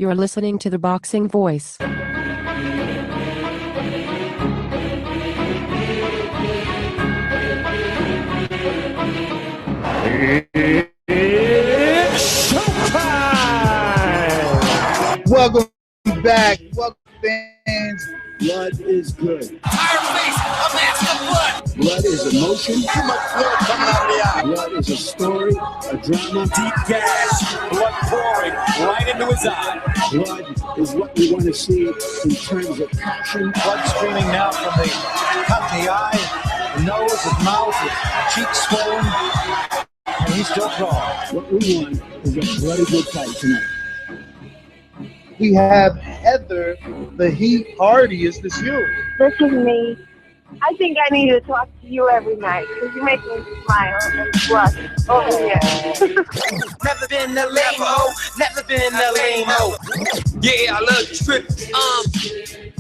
You're listening to The Boxing Voice. It's showtime! Welcome back, fans. Blood is good. Tire face, a mask of blood. Blood is emotion. Too much blood coming out of the eye. Blood is a story, a drama. Deep gash, blood pouring right into his eye. Blood is what we want to see in terms of passion. Blood streaming now from the cut in the eye, the nose, his mouth, his cheeks swollen, and he's still crawling. What we want is a bloody good fight tonight. We have Heather, the Heat Hardy. Is this you? This is me. I think I need to talk to you every night because you make me smile and blush. Oh, yeah. Never been a lame-o, never been a lame-o. Yeah, I love the strip.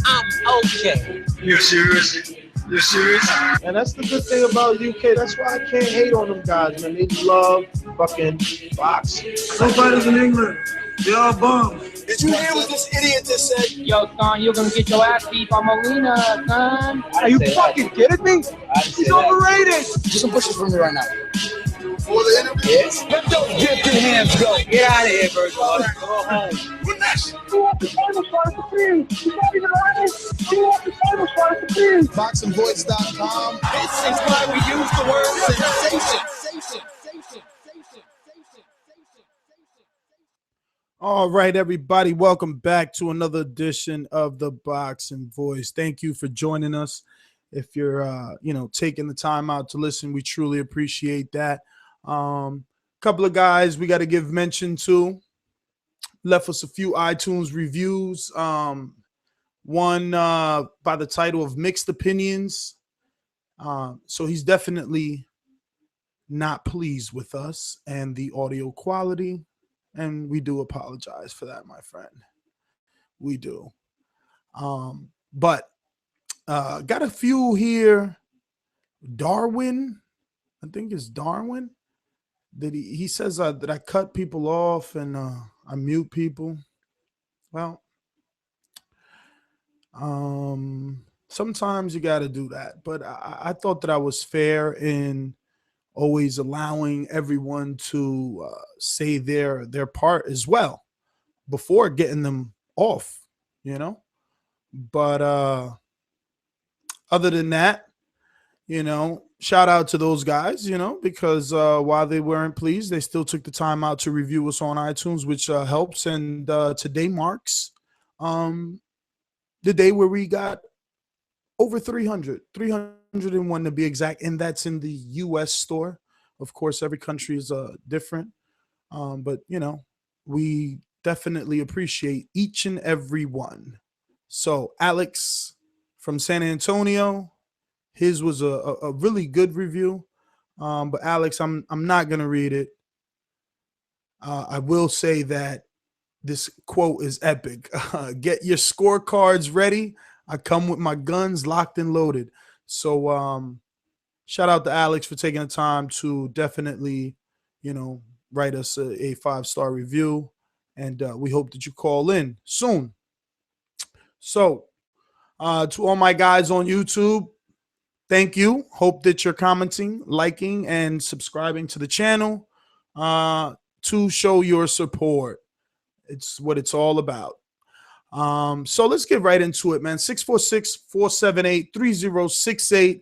I'm okay. You're serious? You're serious? And that's the good thing about UK. That's why I can't hate on them guys, man. They love fucking boxing. No fighters in England. They all bums. Did you hear what this idiot just said? Yo, son, you're gonna get your ass beat by Molina, son. Are you fucking kidding me? He's overrated. Do some pushes for me right now. For the interview? Yes. Let those gifted hands go. Get out of here, Bird. Go home. What next? You want the final part of the food? You not even honest? You want the final part of the food? BoxingVoice.com. This is why we use the word sensation. All right, everybody. Welcome back to another edition of the Boxing Voice. Thank you for joining us. If you're, taking the time out to listen, we truly appreciate that. Couple of guys we got to give mention to. Left us a few iTunes reviews. One by the title of Mixed Opinions. So he's definitely not pleased with us and the audio quality. And we do apologize for that, my friend. We do. But got a few here. Darwin, I think it's Darwin. That he says that I cut people off and I mute people. Well, sometimes you got to do that. But I thought that I was fair in always allowing everyone to say their part as well before getting them off, But other than that, shout out to those guys, because while they weren't pleased, they still took the time out to review us on iTunes, which helps. And today marks the day where we got over 301 to be exact, and that's in the U.S. store. Of course, every country is different, but, we definitely appreciate each and every one. So Alex from San Antonio, his was a really good review, but Alex, I'm not going to read it. I will say that this quote is epic. Get your scorecards ready. I come with my guns locked and loaded. So shout out to Alex for taking the time to definitely, write us a 5-star review. And we hope that you call in soon. So to all my guys on YouTube, thank you. Hope that you're commenting, liking, and subscribing to the channel to show your support. It's what it's all about. So let's get right into it, man. 646-478-3068.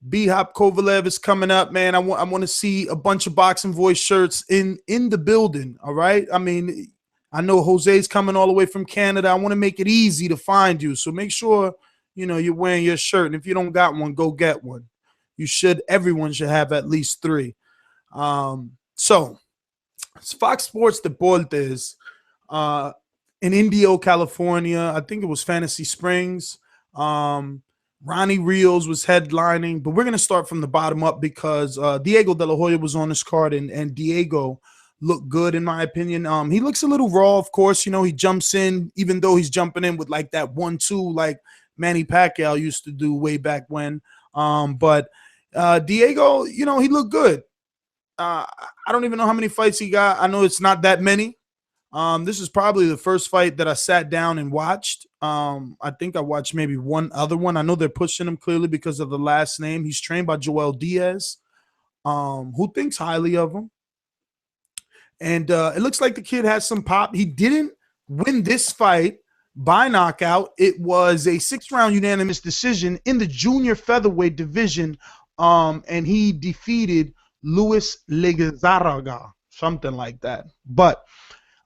B-Hop Kovalev is coming up, man. I want to see a bunch of Boxing Voice shirts in the building, all right? I mean, I know Jose's coming all the way from Canada. I want to make it easy to find you. So make sure, you're wearing your shirt. And if you don't got one, go get one. Everyone should have at least 3. So it's Fox Sports Deportes. In Indio, California. I think it was Fantasy Springs. Ronnie Rios was headlining, but we're going to start from the bottom up because Diego De La Hoya was on this card, and Diego looked good, in my opinion. He looks a little raw, of course. He jumps in, even though he's jumping in with like that 1-2 like Manny Pacquiao used to do way back when. But Diego, he looked good. I don't even know how many fights he got. I know it's not that many. This is probably the first fight that I sat down and watched. I think I watched maybe one other one. I know they're pushing him clearly because of the last name. He's trained by Joel Diaz, who thinks highly of him. And it looks like the kid has some pop. He didn't win this fight by knockout. It was a 6-round unanimous decision in the junior featherweight division, and he defeated Luis Legazaraga, something like that. But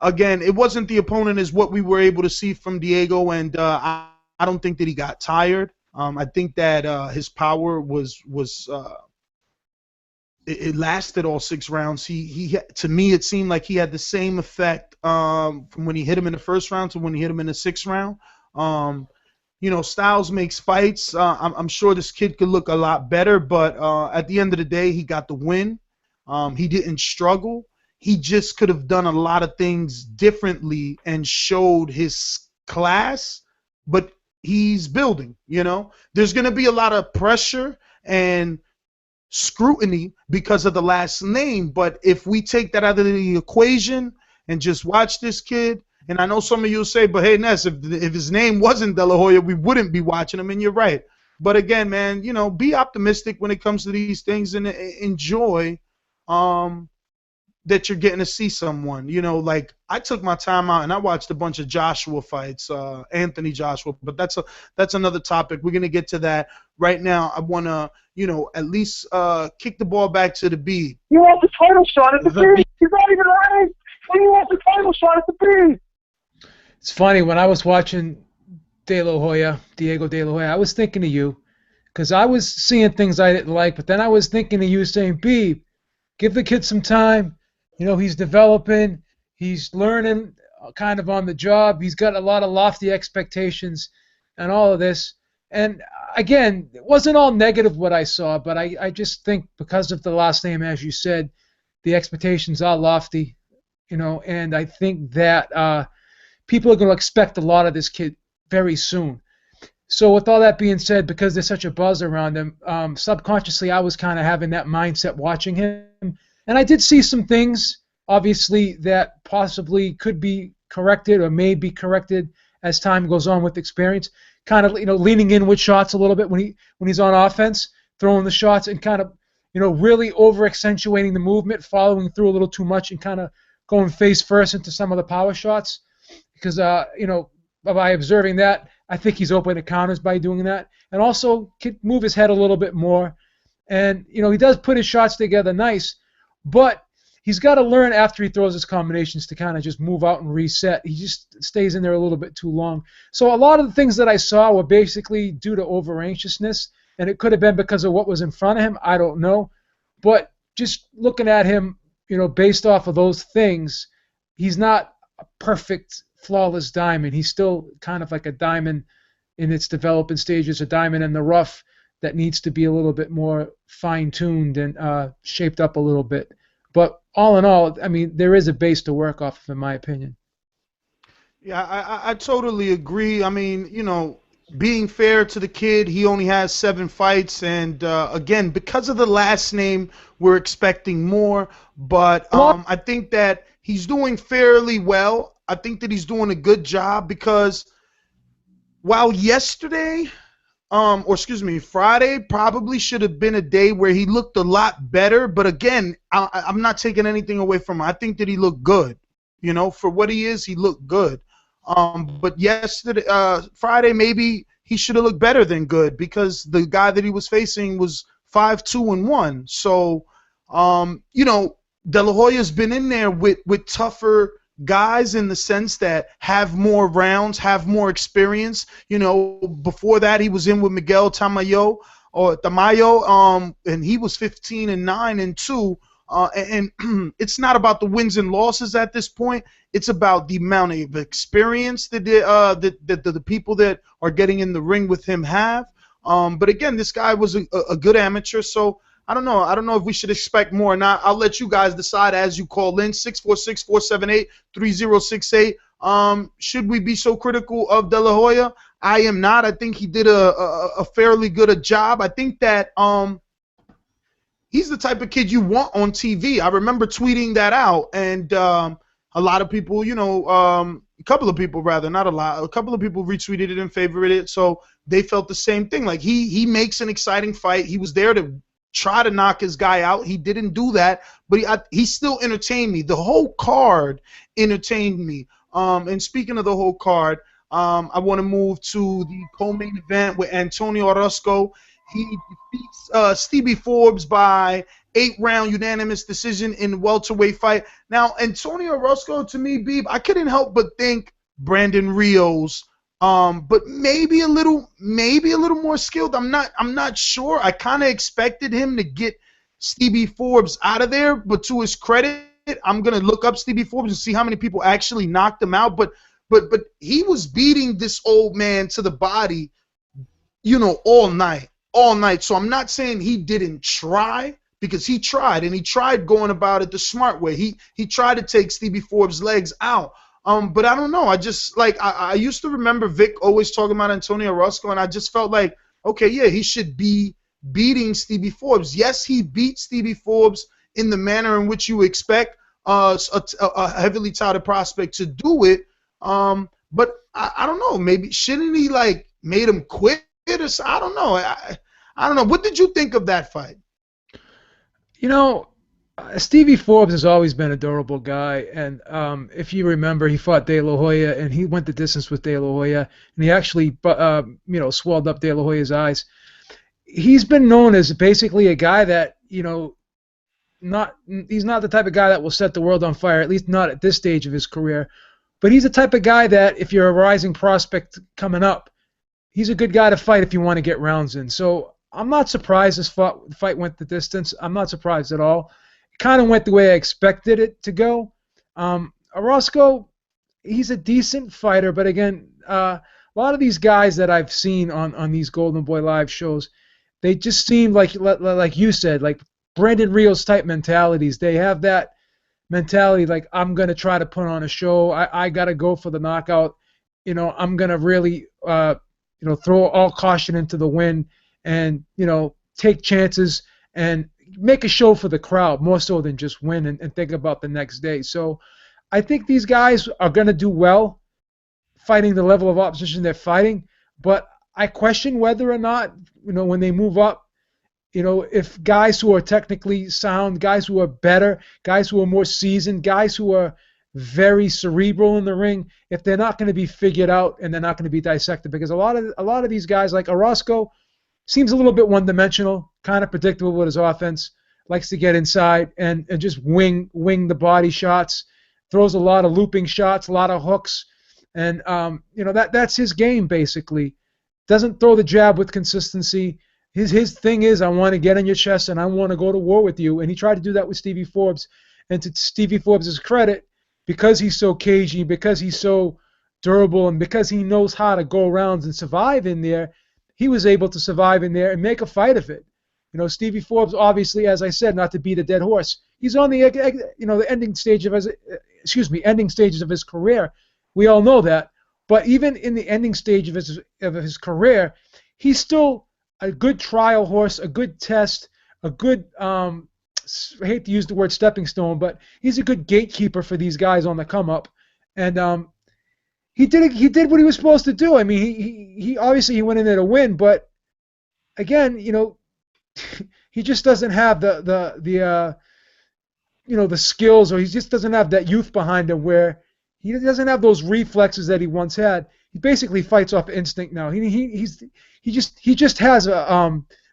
again, it wasn't the opponent as what we were able to see from Diego, and I don't think that he got tired. I think that his power was it lasted all 6 rounds. He to me, it seemed like he had the same effect from when he hit him in the first round to when he hit him in the 6th round. You know, styles makes fights. I'm sure this kid could look a lot better, but at the end of the day, he got the win. He didn't struggle. He just could have done a lot of things differently and showed his class, but he's building, you know. There's going to be a lot of pressure and scrutiny because of the last name, but if we take that out of the equation and just watch this kid, and I know some of you will say, but hey, Ness, if his name wasn't De La Hoya, we wouldn't be watching him, and you're right. But again, man, you know, be optimistic when it comes to these things and enjoy that you're getting to see someone. You know, like I took my time out and I watched a bunch of Joshua fights, Anthony Joshua, but that's another topic. We're going to get to that. Right now, I want to, you know, at least kick the ball back to the B. You want the title shot at the B. He's not even right. When you want the title shot at the B. It's funny, when I was watching Diego De La Hoya, I was thinking of you because I was seeing things I didn't like, but then I was thinking of you saying, B, give the kid some time. You know, he's developing. He's learning kind of on the job. He's got a lot of lofty expectations and all of this. And again, it wasn't all negative what I saw, but I just think because of the last name, as you said, the expectations are lofty, you know, and I think that people are going to expect a lot of this kid very soon. So with all that being said, because there's such a buzz around him, subconsciously I was kind of having that mindset watching him. And I did see some things, obviously, that possibly could be corrected or may be corrected as time goes on with experience. Kind of, you know, leaning in with shots a little bit when he's on offense, throwing the shots and kind of, you know, really over accentuating the movement, following through a little too much and kind of going face first into some of the power shots. Because, you know, by observing that, I think he's open to counters by doing that. And also move his head a little bit more. And, you know, he does put his shots together nice, but he's got to learn after he throws his combinations to kind of just move out and reset. He just stays in there a little bit too long. So a lot of the things that I saw were basically due to over-anxiousness, and it could have been because of what was in front of him. I don't know. But just looking at him, you know, based off of those things, he's not a perfect, flawless diamond. He's still kind of like a diamond in its developing stages, a diamond in the rough that needs to be a little bit more fine-tuned and shaped up a little bit. But all in all, I mean, there is a base to work off of, in my opinion. Yeah, I totally agree. I mean, you know, being fair to the kid, he only has 7 fights. And, again, because of the last name, we're expecting more. But I think that he's doing fairly well. I think that he's doing a good job because while yesterday – Friday probably should have been a day where he looked a lot better. But again, I'm not taking anything away from him. I think that he looked good. You know, for what he is, he looked good. But yesterday, Friday, maybe he should have looked better than good because the guy that he was facing was 5-2-1. So, you know, De La Hoya's been in there with tougher guys in the sense that have more rounds, have more experience. You know, before that he was in with Miguel Tamayo, and he was 15-9-2. And it's not about the wins and losses at this point. It's about the amount of experience that the people that are getting in the ring with him have. But again, this guy was a good amateur, so I don't know. I don't know if we should expect more or not. I'll let you guys decide as you call in. 646-478-3068. Should we be so critical of De La Hoya? I am not. I think he did a fairly good job. I think that he's the type of kid you want on TV. I remember tweeting that out, and a lot of people, a couple of people rather, not a lot, a couple of people retweeted it and favored it. So they felt the same thing. Like he makes an exciting fight. He was there to try to knock his guy out. He didn't do that, but he still entertained me. The whole card entertained me. And speaking of the whole card, I want to move to the co-main event with Antonio Orozco. He defeats Stevie Forbes by 8-round unanimous decision in the welterweight fight. Now, Antonio Orozco, to me, Beeb, I couldn't help but think Brandon Rios, but maybe a little more skilled. I'm not sure. I kind of expected him to get Stevie Forbes out of there, but to his credit, I'm gonna look up Stevie Forbes and see how many people actually knocked him out. But he was beating this old man to the body, all night. So I'm not saying he didn't try, because he tried, and he tried going about it the smart way. He tried to take Stevie Forbes' legs out. But I don't know. I just I used to remember Vic always talking about Antonio Orozco, and I just felt like, okay, yeah, he should be beating Stevie Forbes. Yes, he beat Stevie Forbes in the manner in which you expect a heavily touted prospect to do it. But I don't know. Maybe shouldn't he made him quit? Or I don't know. I don't know. What did you think of that fight? Stevie Forbes has always been a durable guy, and if you remember, he fought De La Hoya, and he went the distance with De La Hoya, and he actually, swelled up De La Hoya's eyes. He's been known as basically a guy that, he's not the type of guy that will set the world on fire, at least not at this stage of his career. But he's the type of guy that, if you're a rising prospect coming up, he's a good guy to fight if you want to get rounds in. So I'm not surprised this fight went the distance. I'm not surprised at all. It kind of went the way I expected it to go. Orozco, he's a decent fighter, but again, a lot of these guys that I've seen on these Golden Boy Live shows, they just seem like you said, like Brandon Rios type mentalities. They have that mentality like, I'm going to try to put on a show. I got to go for the knockout. I'm going to really throw all caution into the wind and, take chances and make a show for the crowd more so than just win and think about the next day. So I think these guys are going to do well fighting the level of opposition they're fighting, but I question whether or not, when they move up, if guys who are technically sound, guys who are better, guys who are more seasoned, guys who are very cerebral in the ring, if they're not going to be figured out and they're not going to be dissected, because a lot of these guys like Orozco seems a little bit one-dimensional, kind of predictable with his offense, likes to get inside and just wing the body shots, throws a lot of looping shots, a lot of hooks, and that's his game basically. Doesn't throw the jab with consistency. His thing is, I want to get in your chest and I want to go to war with you, and he tried to do that with Stevie Forbes. And to Stevie Forbes' credit, because he's so cagey, because he's so durable, and because he knows how to go rounds and survive in there, he was able to survive in there and make a fight of it. Stevie Forbes, obviously, as I said, not to beat a dead horse, he's on the the ending stage of ending stages of his career. We all know that. But even in the ending stage of his career, he's still a good trial horse, a good test, a good I hate to use the word stepping stone, but he's a good gatekeeper for these guys on the come up. And he did what he was supposed to do. I mean, he obviously he went in there to win, but again, he just doesn't have the skills, or he just doesn't have that youth behind him where he doesn't have those reflexes that he once had. He basically fights off instinct now. He just has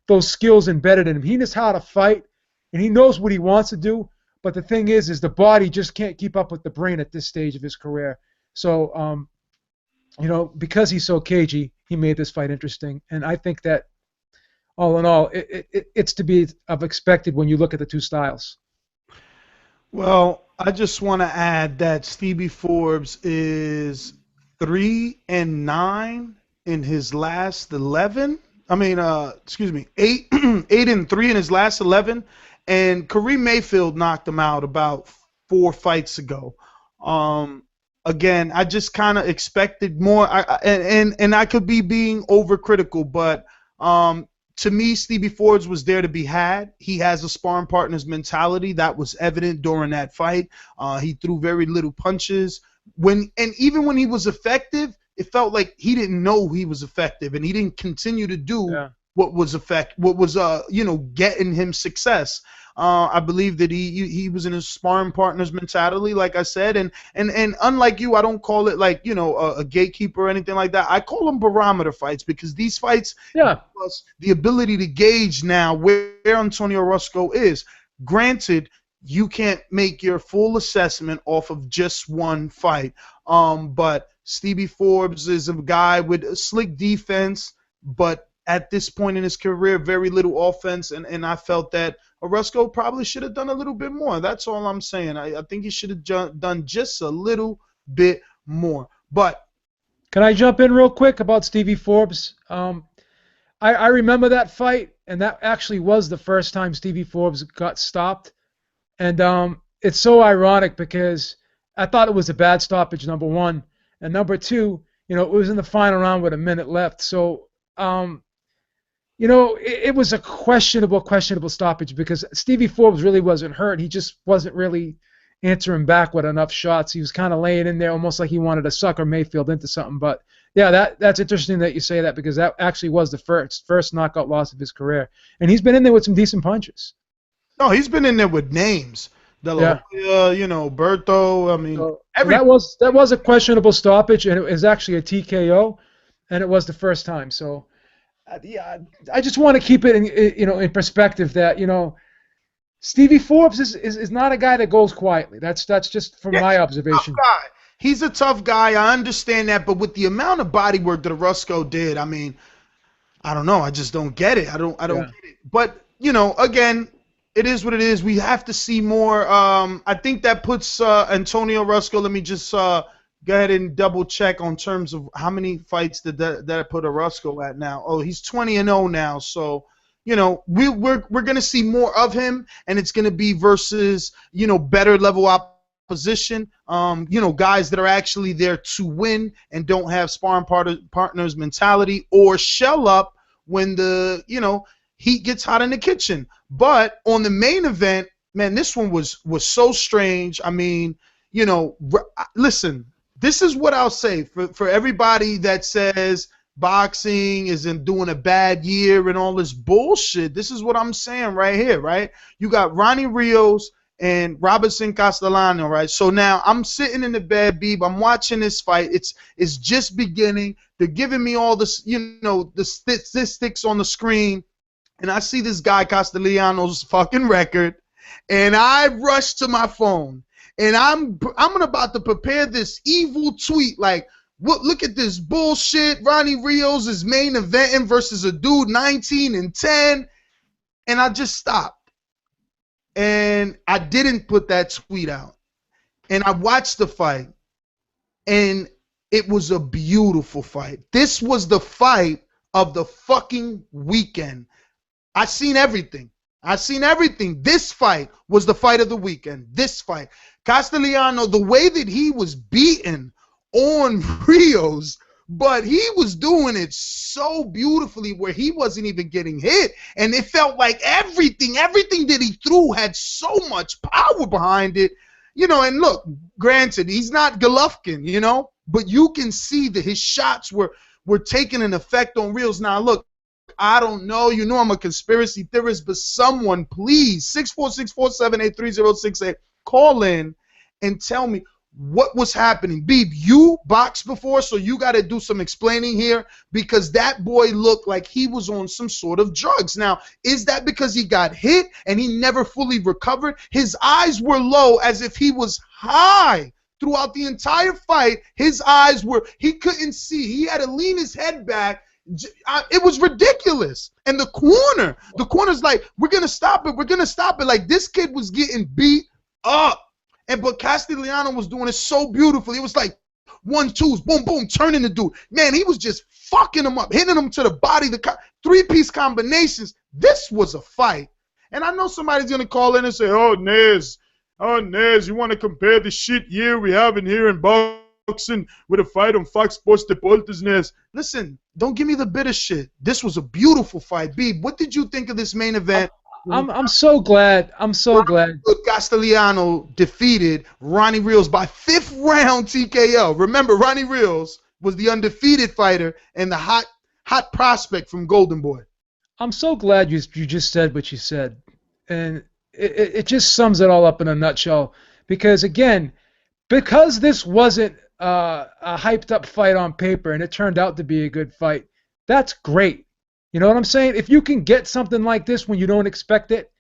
those skills embedded in him. He knows how to fight, and he knows what he wants to do. But the thing is the body just can't keep up with the brain at this stage of his career. So, because he's so cagey, he made this fight interesting. And I think that, all in all, it's to be expected when you look at the two styles. Well, I just want to add that Stevie Forbes is 3-9 in his last 11. 8-3 in his last 11. And Kareem Mayfield knocked him out about 4 fights ago. Again, I just kind of expected more. And I could be being overcritical, but to me, Stevie Forbes was there to be had. He has a sparring partner's mentality that was evident during that fight. He threw very little punches. Even when he was effective, it felt like he didn't know he was effective, and he didn't continue to do what was getting him success. I believe that he was in his sparring partner's mentality, like I said, and unlike you, I don't call it like a gatekeeper or anything like that. I call them barometer fights because these fights give us the ability to gauge now where Antonio Orozco is. Granted, you can't make your full assessment off of just one fight, but Stevie Forbes is a guy with a slick defense, but at this point in his career, very little offense, and I felt that Orozco probably should have done a little bit more. That's all I'm saying. I think he should have done just a little bit more. But can I jump in real quick about Stevie Forbes? I remember that fight, and that actually was the first time Stevie Forbes got stopped. And it's so ironic because I thought it was a bad stoppage, number one. And number two, it was in the final round with a minute left. So, it was a questionable stoppage because Stevie Forbes really wasn't hurt. He just wasn't really answering back with enough shots. He was kind of laying in there almost like he wanted to sucker Mayfield into something. But, yeah, that's interesting that you say that because that actually was the first knockout loss of his career. And he's been in there with some decent punches. No, he's been in there with names. De La Hoya, Berto. I mean, that was a questionable stoppage, and it was actually a TKO, and it was the first time. So, I just want to keep it in perspective that Stevie Forbes is not a guy that goes quietly. That's just from my observation. He's a tough guy. I understand that, but with the amount of body work that Orozco did, I mean, I don't know. I just don't get it. I don't get it. But again, it is what it is. We have to see more. I think that puts Antonio Orozco. Let me just go ahead and double check on terms of how many fights did that put Orozco at now. Oh, he's 20-0 now. So we're gonna see more of him, and it's gonna be versus better level opposition. Guys that are actually there to win and don't have sparring partners mentality or shell up when the heat gets hot in the kitchen. But on the main event, man, this one was so strange. I mean, listen, this is what I'll say for everybody that says boxing isn't doing a bad year and all this bullshit. This is what I'm saying right here, right? You got Ronnie Rios and Robertson Castellano, right? So now I'm sitting in the bed, Beeb. I'm watching this fight. It's just beginning. They're giving me all this, the statistics on the screen. And I see this guy Castellanos' fucking record, and I rush to my phone, and I'm about to prepare this evil tweet like, look at this bullshit. Ronnie Rios is main eventing versus a dude 19-10, and I just stopped, and I didn't put that tweet out, and I watched the fight, and it was a beautiful fight. This was the fight of the fucking weekend. I seen everything. This fight was the fight of the weekend. This fight. Castellano, the way that he was beaten on Rios, but he was doing it so beautifully where he wasn't even getting hit. And it felt like everything that he threw had so much power behind it. And look, granted, he's not Golovkin, but you can see that his shots were taking an effect on Rios. Now, look, I don't know. I'm a conspiracy theorist, but someone, please, 646-478-3068, call in and tell me what was happening. Beeb, you boxed before, so you got to do some explaining here because that boy looked like he was on some sort of drugs. Now, is that because he got hit and he never fully recovered? His eyes were low as if he was high. Throughout the entire fight, his eyes he couldn't see. He had to lean his head back. It was ridiculous. And the corner's like, we're going to stop it. Like, this kid was getting beat up. But Castellano was doing it so beautifully. It was like 1-2s, boom, boom, turning the dude. Man, he was just fucking him up, hitting him to the body, the three-piece combinations. This was a fight. And I know somebody's going to call in and say, oh, Nez, you want to compare the shit year we have in here in boxing boxing with a fight on Fox Sports Deportes. Listen, don't give me the bitter shit. This was a beautiful fight. Beeb, what did you think of this main event? I'm so glad. I'm so glad. Castellano defeated Ronnie Rios by 5th round TKO. Remember, Ronnie Rios was the undefeated fighter and the hot prospect from Golden Boy. I'm so glad you just said what you said, and it just sums it all up in a nutshell. Because again, because this wasn't a hyped up fight on paper, and it turned out to be a good fight, that's great. You know what I'm saying? If you can get something like this when you don't expect it,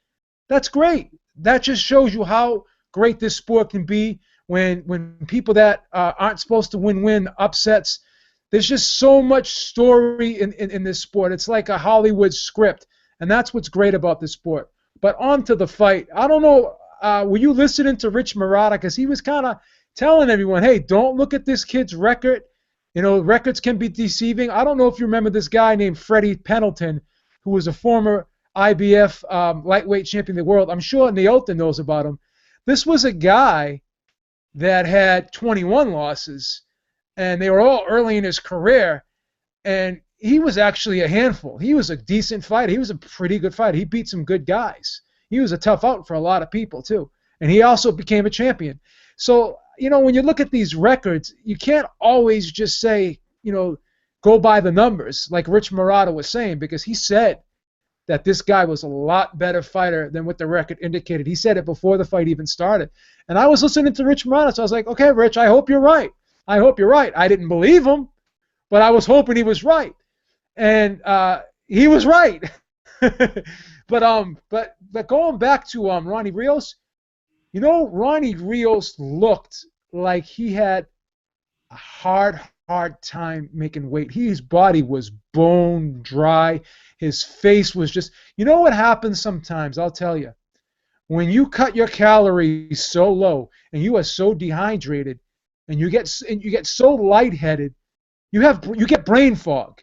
that's great. That just shows you how great this sport can be when people that aren't supposed to win upsets. There's just so much story in this sport. It's like a Hollywood script, and that's what's great about this sport. But on to the fight. I don't know, were you listening to Rich Marotta? Because he was kind of telling everyone, hey, don't look at this kid's record. You know, records can be deceiving. I don't know if you remember this guy named Freddie Pendleton, who was a former IBF lightweight champion of the world. I'm sure Neilton knows about him. This was a guy that had 21 losses, and they were all early in his career, and he was actually a handful. He was a decent fighter. He was a pretty good fighter. He beat some good guys. He was a tough out for a lot of people, too. And he also became a champion. So, you know, when you look at these records, you can't always just say, you know, go by the numbers, like Rich Marotta was saying, because he said that this guy was a lot better fighter than what the record indicated. He said it before the fight even started. And I was listening to Rich Marotta, so I was like, okay, Rich, I hope you're right. I hope you're right. I didn't believe him, but I was hoping he was right. And he was right. But going back to Ronnie Rios, you know, Ronnie Rios looked like he had a hard time making weight. His body was bone dry. His face was just, you know what happens sometimes, I'll tell you. When you cut your calories so low and you are so dehydrated and you get so lightheaded, you get brain fog.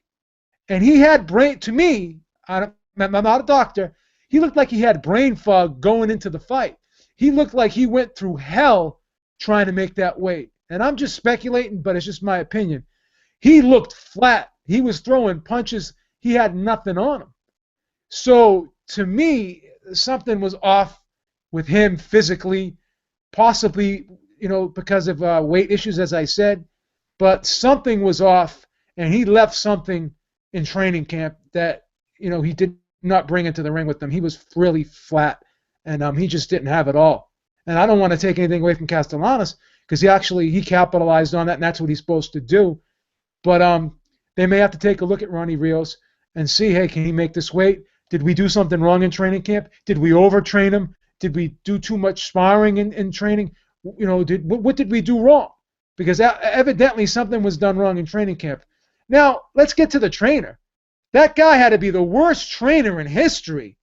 And he had to me, I'm not a doctor, he looked like he had brain fog going into the fight. He looked like he went through hell trying to make that weight. And I'm just speculating, but it's just my opinion. He looked flat. He was throwing punches. He had nothing on him. So, to me, something was off with him physically, possibly, you know, because of weight issues, as I said. But something was off, and he left something in training camp that, you know, he did not bring into the ring with him. He was really flat. And he just didn't have it all. And I don't want to take anything away from Castellanos because he capitalized on that, and that's what he's supposed to do. But they may have to take a look at Ronnie Rios and see, hey, can he make this weight? Did we do something wrong in training camp? Did we overtrain him? Did we do too much sparring in training? You know, what did we do wrong? Because evidently something was done wrong in training camp. Now, let's get to the trainer. That guy had to be the worst trainer in history.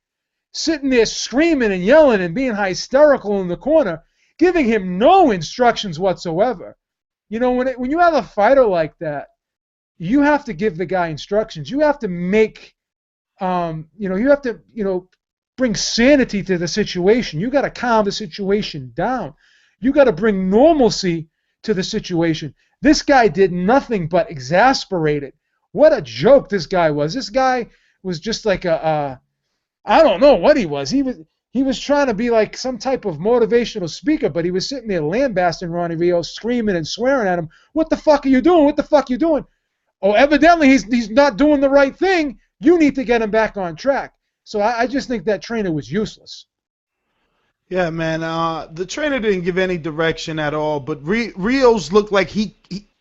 Sitting there screaming and yelling and being hysterical in the corner, giving him no instructions whatsoever. You know, when you have a fighter like that, you have to give the guy instructions. You have to make, you have to, bring sanity to the situation. You got to calm the situation down. You got to bring normalcy to the situation. This guy did nothing but exasperate it. What a joke this guy was. This guy was just like I don't know what he was. He was trying to be like some type of motivational speaker, but he was sitting there lambasting Ronnie Rios, screaming and swearing at him. What the fuck are you doing? What the fuck are you doing? Oh, evidently he's not doing the right thing. You need to get him back on track. So I just think that trainer was useless. Yeah, man. The trainer didn't give any direction at all, but Rios looked like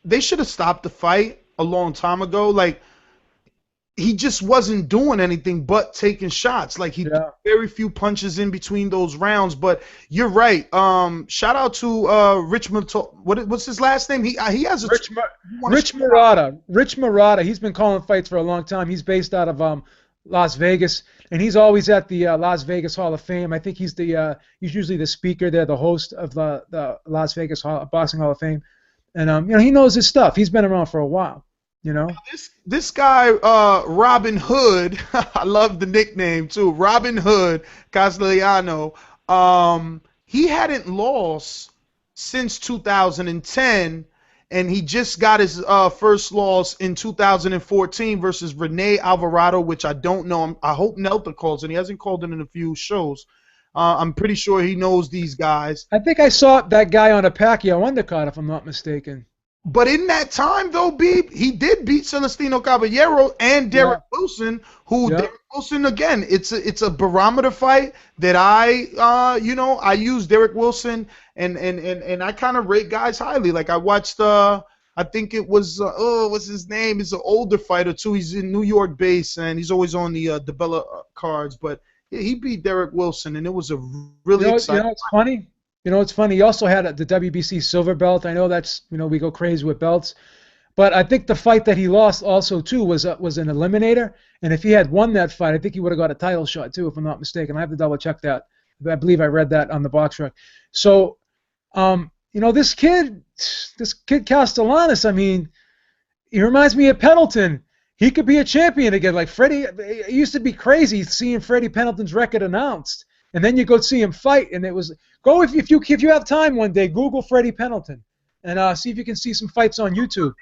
they should have stopped the fight a long time ago. Like, he just wasn't doing anything but taking shots. Like, he did very few punches in between those rounds. But you're right. Shout out to Richmond. What's his last name? He has a Rich Marotta. Rich Marotta. He's been calling fights for a long time. He's based out of Las Vegas, and he's always at the Las Vegas Hall of Fame. I think he's usually the speaker there, the host of the Las Vegas Boxing Hall of Fame. And he knows his stuff. He's been around for a while. This guy, Robin Hood, I love the nickname too, Robin Hood Castellano, he hadn't lost since 2010, and he just got his first loss in 2014 versus Rene Alvarado, which I don't know. I hope Nelta calls in. He hasn't called in a few shows. I'm pretty sure he knows these guys. I think I saw that guy on a Pacquiao undercard, if I'm not mistaken. But in that time, though, Beeb, he did beat Celestino Caballero and Derek Wilson, who Derek Wilson, again, it's a barometer fight that I use Derek Wilson and I kind of rate guys highly. Like I watched, I think it was, what's his name? He's an older fighter too. He's in New York base and he's always on the Bella cards. But yeah, he beat Derek Wilson and it was a really exciting. You know, it's funny. You know, it's funny. He also had the WBC silver belt. I know that's, we go crazy with belts. But I think the fight that he lost also, too, was an eliminator. And if he had won that fight, I think he would have got a title shot, too, if I'm not mistaken. I have to double-check that. I believe I read that on the box rec. So, this kid Castellanos, I mean, he reminds me of Pendleton. He could be a champion again. Like Freddie, it used to be crazy seeing Freddie Pendleton's record announced. And then you go see him fight, and it was if you have time one day, Google Freddie Pendleton, and see if you can see some fights on YouTube.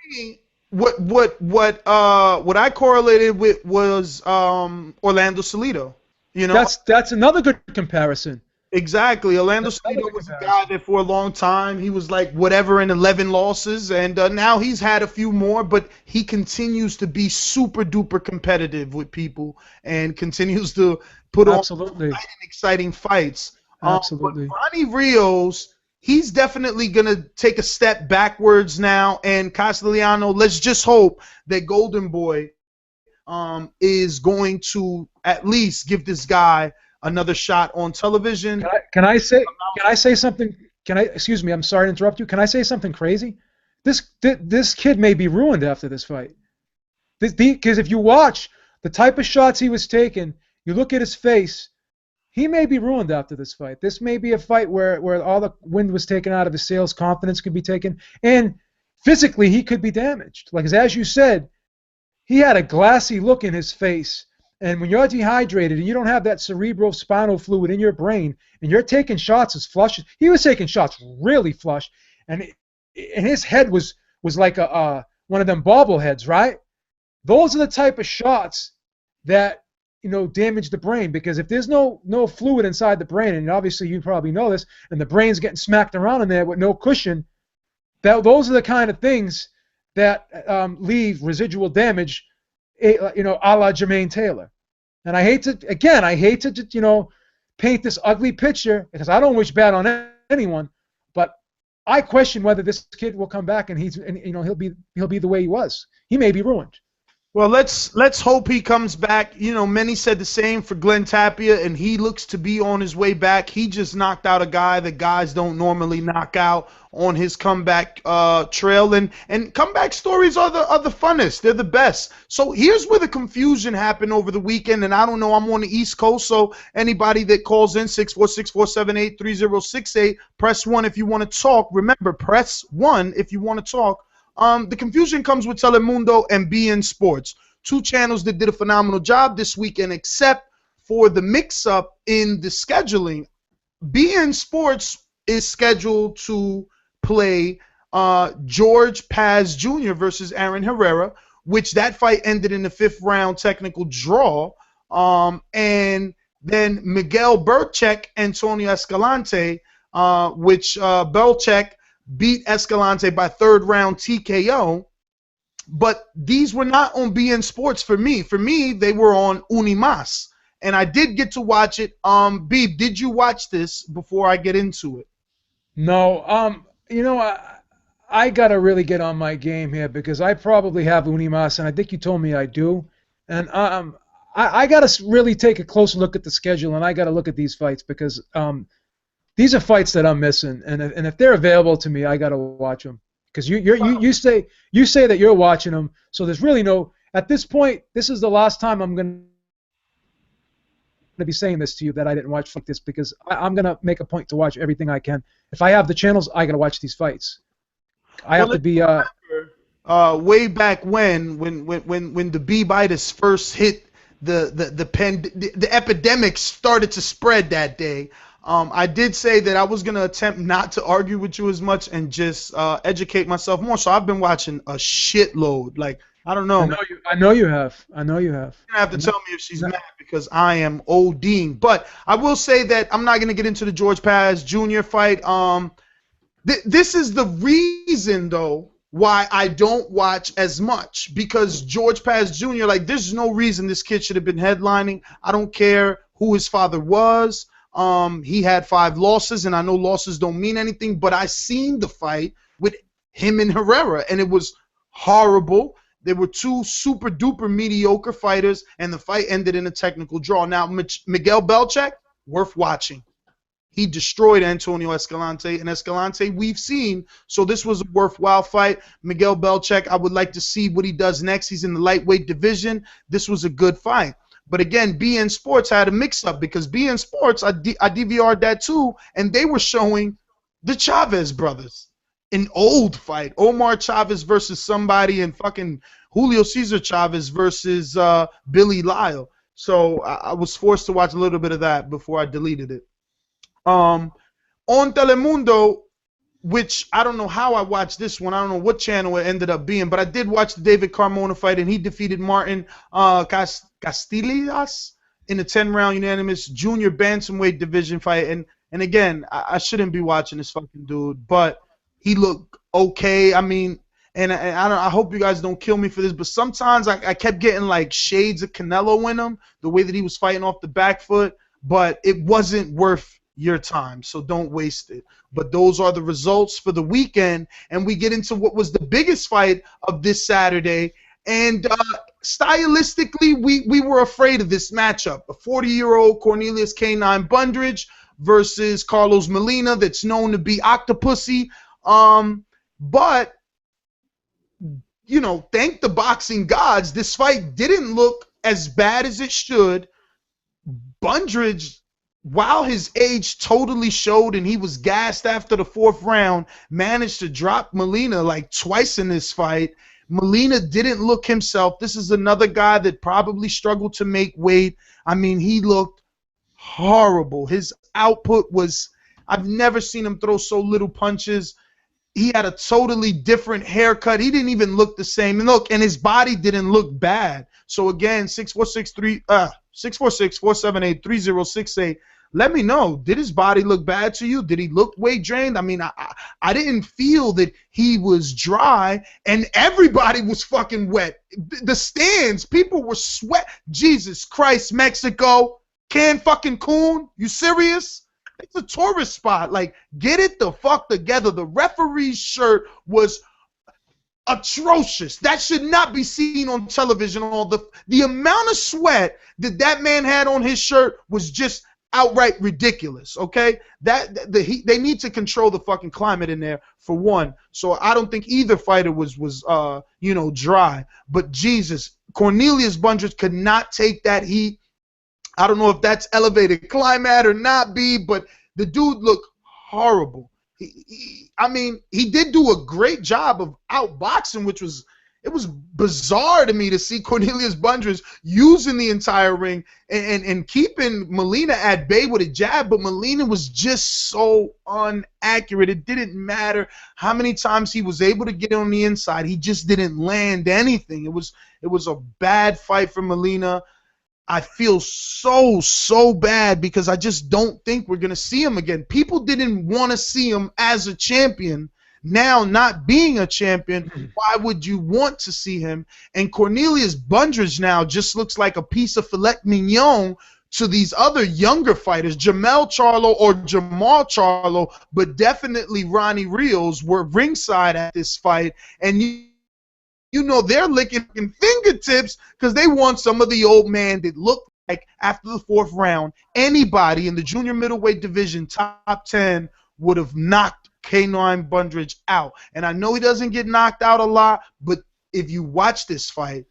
What I correlated with was Orlando Salido. You know, that's another good comparison. Exactly. Orlando Salido was a guy that for a long time he was like whatever in 11 losses, and now he's had a few more, but he continues to be super duper competitive with people and continues to put on exciting fights. Absolutely. But Ronnie Rios, he's definitely going to take a step backwards now, and Castellano, let's just hope that Golden Boy is going to at least give this guy another shot on television. Can I say something? Excuse me, I'm sorry to interrupt you. Can I say something crazy? This kid may be ruined after this fight. Because if you watch the type of shots he was taking, you look at his face, he may be ruined after this fight. This may be a fight where all the wind was taken out of his sails, confidence could be taken, and physically he could be damaged. Like as you said, he had a glassy look in his face. And when you're dehydrated and you don't have that cerebrospinal fluid in your brain and you're taking shots as flush, he was taking shots really flush, and his head was like one of them bobbleheads, right? Those are the type of shots that damage the brain, because if there's no fluid inside the brain, and obviously you probably know this, and the brain's getting smacked around in there with no cushion, those are the kind of things that leave residual damage. A la Jermaine Taylor. And I hate to paint this ugly picture, because I don't wish bad on anyone, but I question whether this kid will come back and he'll be the way he was. He may be ruined. Well, let's hope he comes back. Many said the same for Glenn Tapia, and he looks to be on his way back. He just knocked out a guy that guys don't normally knock out on his comeback trail, and comeback stories are the funnest. They're the best. So here's where the confusion happened over the weekend, and I don't know, I'm on the East Coast, so anybody that calls in 646-478-3068, press 1 if you want to talk. Remember, press 1 if you want to talk. The confusion comes with Telemundo and beIN Sports, two channels that did a phenomenal job this weekend, except for the mix-up in the scheduling. beIN Sports is scheduled to play George Paz Jr. versus Aaron Herrera, which that fight ended in the 5th round technical draw, and then Miguel Berchek, Antonio Escalante, which Berchek beat Escalante by 3rd round TKO, but these were not on beIN Sports for me. For me, they were on Unimas, and I did get to watch it. Beeb, did you watch this before I get into it? No. I gotta really get on my game here, because I probably have Unimas, and I think you told me I do, and I gotta really take a closer look at the schedule, and I gotta look at these fights, because these are fights that I'm missing, and if they're available to me, I gotta watch them. Because you say that you're watching them, so there's really no, at this point, this is the last time I'm gonna be saying this to you, that I didn't watch like this, because I'm gonna make a point to watch everything I can. If I have the channels, I gotta watch these fights. I have to be way back when the Beebitis first hit the epidemic started to spread that day. I did say that I was gonna attempt not to argue with you as much and just educate myself more. So I've been watching a shitload. Like I don't know, man. I know you have. I know you have. You're gonna have to tell me if she's mad because I am ODing. But I will say that I'm not gonna get into the George Paz Jr. fight. This is the reason though why I don't watch as much, because George Paz Jr. like there's no reason this kid should have been headlining. I don't care who his father was. He had 5 losses, and I know losses don't mean anything, but I seen the fight with him and Herrera, and it was horrible. There were 2 super duper mediocre fighters, and the fight ended in a technical draw. Now, Miguel Belchak, worth watching. He destroyed Antonio Escalante, and Escalante we've seen, so this was a worthwhile fight. Miguel Belchak, I would like to see what he does next. He's in the lightweight division. This was a good fight. But again, BN Sports had a mix-up because BN Sports, I DVR'd that too, and they were showing the Chavez brothers. An old fight. Omar Chavez versus somebody, and fucking Julio Cesar Chavez versus Billy Lyle. So I was forced to watch a little bit of that before I deleted it. On Telemundo, which I don't know how I watched this one. I don't know what channel it ended up being, but I did watch the David Carmona fight, and he defeated Martin Castillas in a 10-round unanimous junior bantamweight division fight. And again, I shouldn't be watching this fucking dude, but he looked okay. I mean, and I hope you guys don't kill me for this, but sometimes I kept getting like shades of Canelo in him, the way that he was fighting off the back foot, but it wasn't worth your time, so don't waste it. But those are the results for the weekend, and we get into what was the biggest fight of this Saturday. And stylistically, we were afraid of this matchup. A 40-year-old Cornelius K9 Brundage versus Carlos Molina, that's known to be Octopussy. But, you know, thank the boxing gods, this fight didn't look as bad as it should. Brundage, while his age totally showed and he was gassed after the 4th round, managed to drop Molina like twice in this fight. Molina didn't look himself. This is another guy that probably struggled to make weight. I mean, he looked horrible. His output was, I've never seen him throw so little punches. He had a totally different haircut. He didn't even look the same. And look, and his body didn't look bad. So again, 646-478-3068. Let me know. Did his body look bad to you? Did he look weight drained? I mean, I didn't feel that he was dry, and everybody was fucking wet. The stands, people were sweat. Jesus Christ, Mexico, Cancun, you serious? It's a tourist spot. Like, get it the fuck together. The referee's shirt was atrocious. That should not be seen on television. All the amount of sweat that man had on his shirt was just outright ridiculous. Okay, they need to control the fucking climate in there for one. So I don't think either fighter was you know, dry. But Jesus, Cornelius Brundage could not take that heat. I don't know if that's elevated climate or not, but the dude looked horrible. I mean, he did do a great job of outboxing, which was, it was bizarre to me to see Cornelius Brundage using the entire ring and keeping Molina at bay with a jab, but Molina was just so inaccurate. It didn't matter how many times he was able to get on the inside. He just didn't land anything. It was a bad fight for Molina. I feel so bad because I just don't think we're going to see him again. People didn't want to see him as a champion. Now, not being a champion, why would you want to see him? And Cornelius Brundage now just looks like a piece of filet mignon to these other younger fighters. Jamal Charlo, but definitely Ronnie Rios were ringside at this fight. And you know they're licking fingertips because they want some of the old man that looked like after the 4th round, anybody in the junior middleweight division top 10 would have knocked K9 Brundage out. And I know he doesn't get knocked out a lot, but if you watch this fight,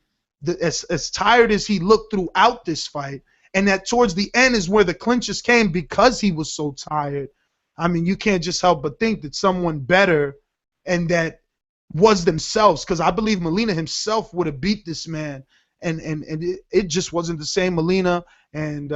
as tired as he looked throughout this fight, and that towards the end is where the clinches came because he was so tired. I mean, you can't just help but think that someone better and that was themselves, because I believe Molina himself would have beat this man, and it just wasn't the same Molina. And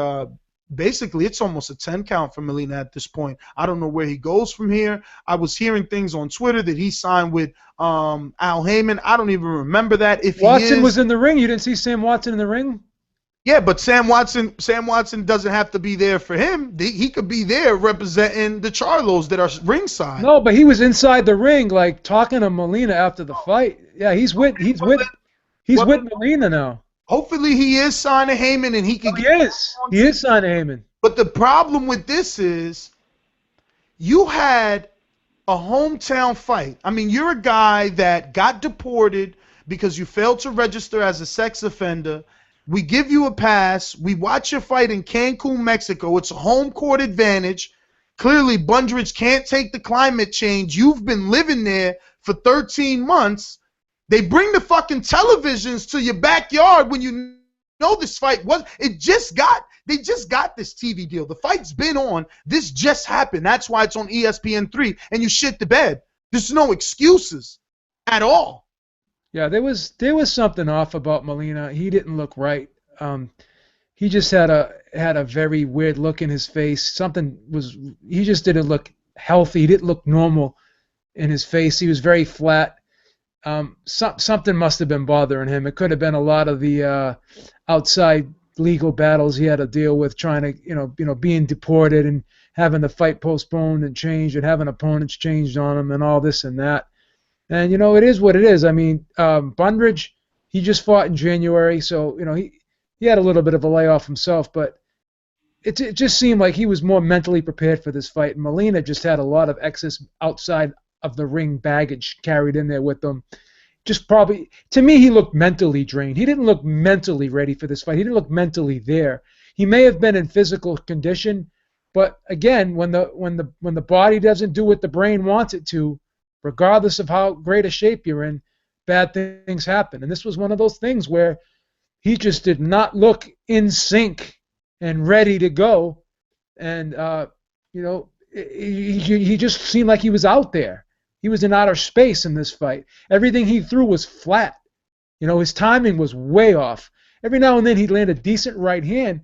basically it's almost a 10 count for Molina at this point. I don't know where he goes from here. I was hearing things on Twitter that he signed with Al Heyman. I don't even remember that. If Watson was in the ring. You didn't see Sam Watson in the ring? Yeah, but Sam Watson doesn't have to be there for him. He could be there representing the Charlos that are ringside. No, but he was inside the ring, like talking to Molina after the fight. Yeah, he's with Molina now. Hopefully he is signed to Heyman and he can. He is signed to Heyman. But the problem with this is, you had a hometown fight. I mean, you're a guy that got deported because you failed to register as a sex offender. We give you a pass. We watch your fight in Cancun, Mexico. It's a home court advantage. Clearly, Brundage can't take the climate change. You've been living there for 13 months. They bring the fucking televisions to your backyard when you know this fight was. They just got this TV deal. The fight's been on. This just happened. That's why it's on ESPN3. And you shit the bed. There's no excuses at all. Yeah, there was something off about Molina. He didn't look right. He just had a very weird look in his face. He just didn't look healthy. He didn't look normal in his face. He was very flat. Something must have been bothering him. It could have been a lot of the outside legal battles he had to deal with, trying to being deported and having the fight postponed and changed and having opponents changed on him and all this and that. And, it is what it is. I mean, Brundage, he just fought in January, so, he had a little bit of a layoff himself, but it just seemed like he was more mentally prepared for this fight. And Molina just had a lot of excess outside of the ring baggage carried in there with him. Just probably, to me, he looked mentally drained. He didn't look mentally ready for this fight. He didn't look mentally there. He may have been in physical condition, but again, when the body doesn't do what the brain wants it to, regardless of how great a shape you're in, bad things happen. And this was one of those things where he just did not look in sync and ready to go. And, he just seemed like he was out there. He was in outer space in this fight. Everything he threw was flat. His timing was way off. Every now and then he'd land a decent right hand,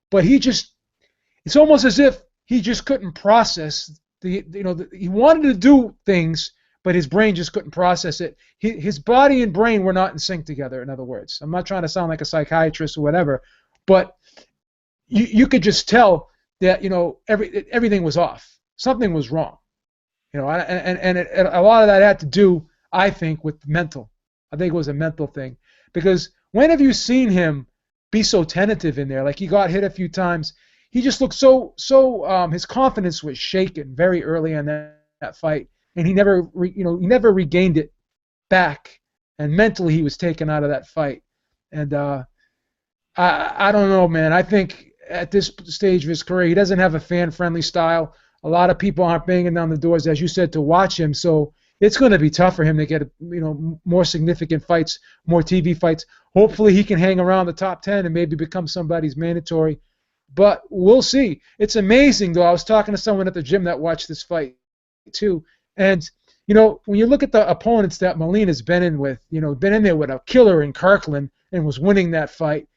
but it's almost as if he just couldn't process he wanted to do things, but his brain just couldn't process it. His body and brain were not in sync together, in other words. I'm not trying to sound like a psychiatrist or whatever, but you could just tell that, everything was off. Something was wrong. And a lot of that had to do, I think, with mental. I think it was a mental thing. Because when have you seen him be so tentative in there? Like, he got hit a few times. He just looked so his confidence was shaken very early in that fight. And he never regained it back, and mentally he was taken out of that fight. And I don't know, man. I think at this stage of his career, he doesn't have a fan-friendly style. A lot of people aren't banging down the doors, as you said, to watch him. So it's going to be tough for him to get more significant fights, more TV fights. Hopefully he can hang around the top 10 and maybe become somebody's mandatory. But we'll see. It's amazing, though. I was talking to someone at the gym that watched this fight too. And, when you look at the opponents that Molina's been in with, been in there with a killer in Kirkland and was winning that fight,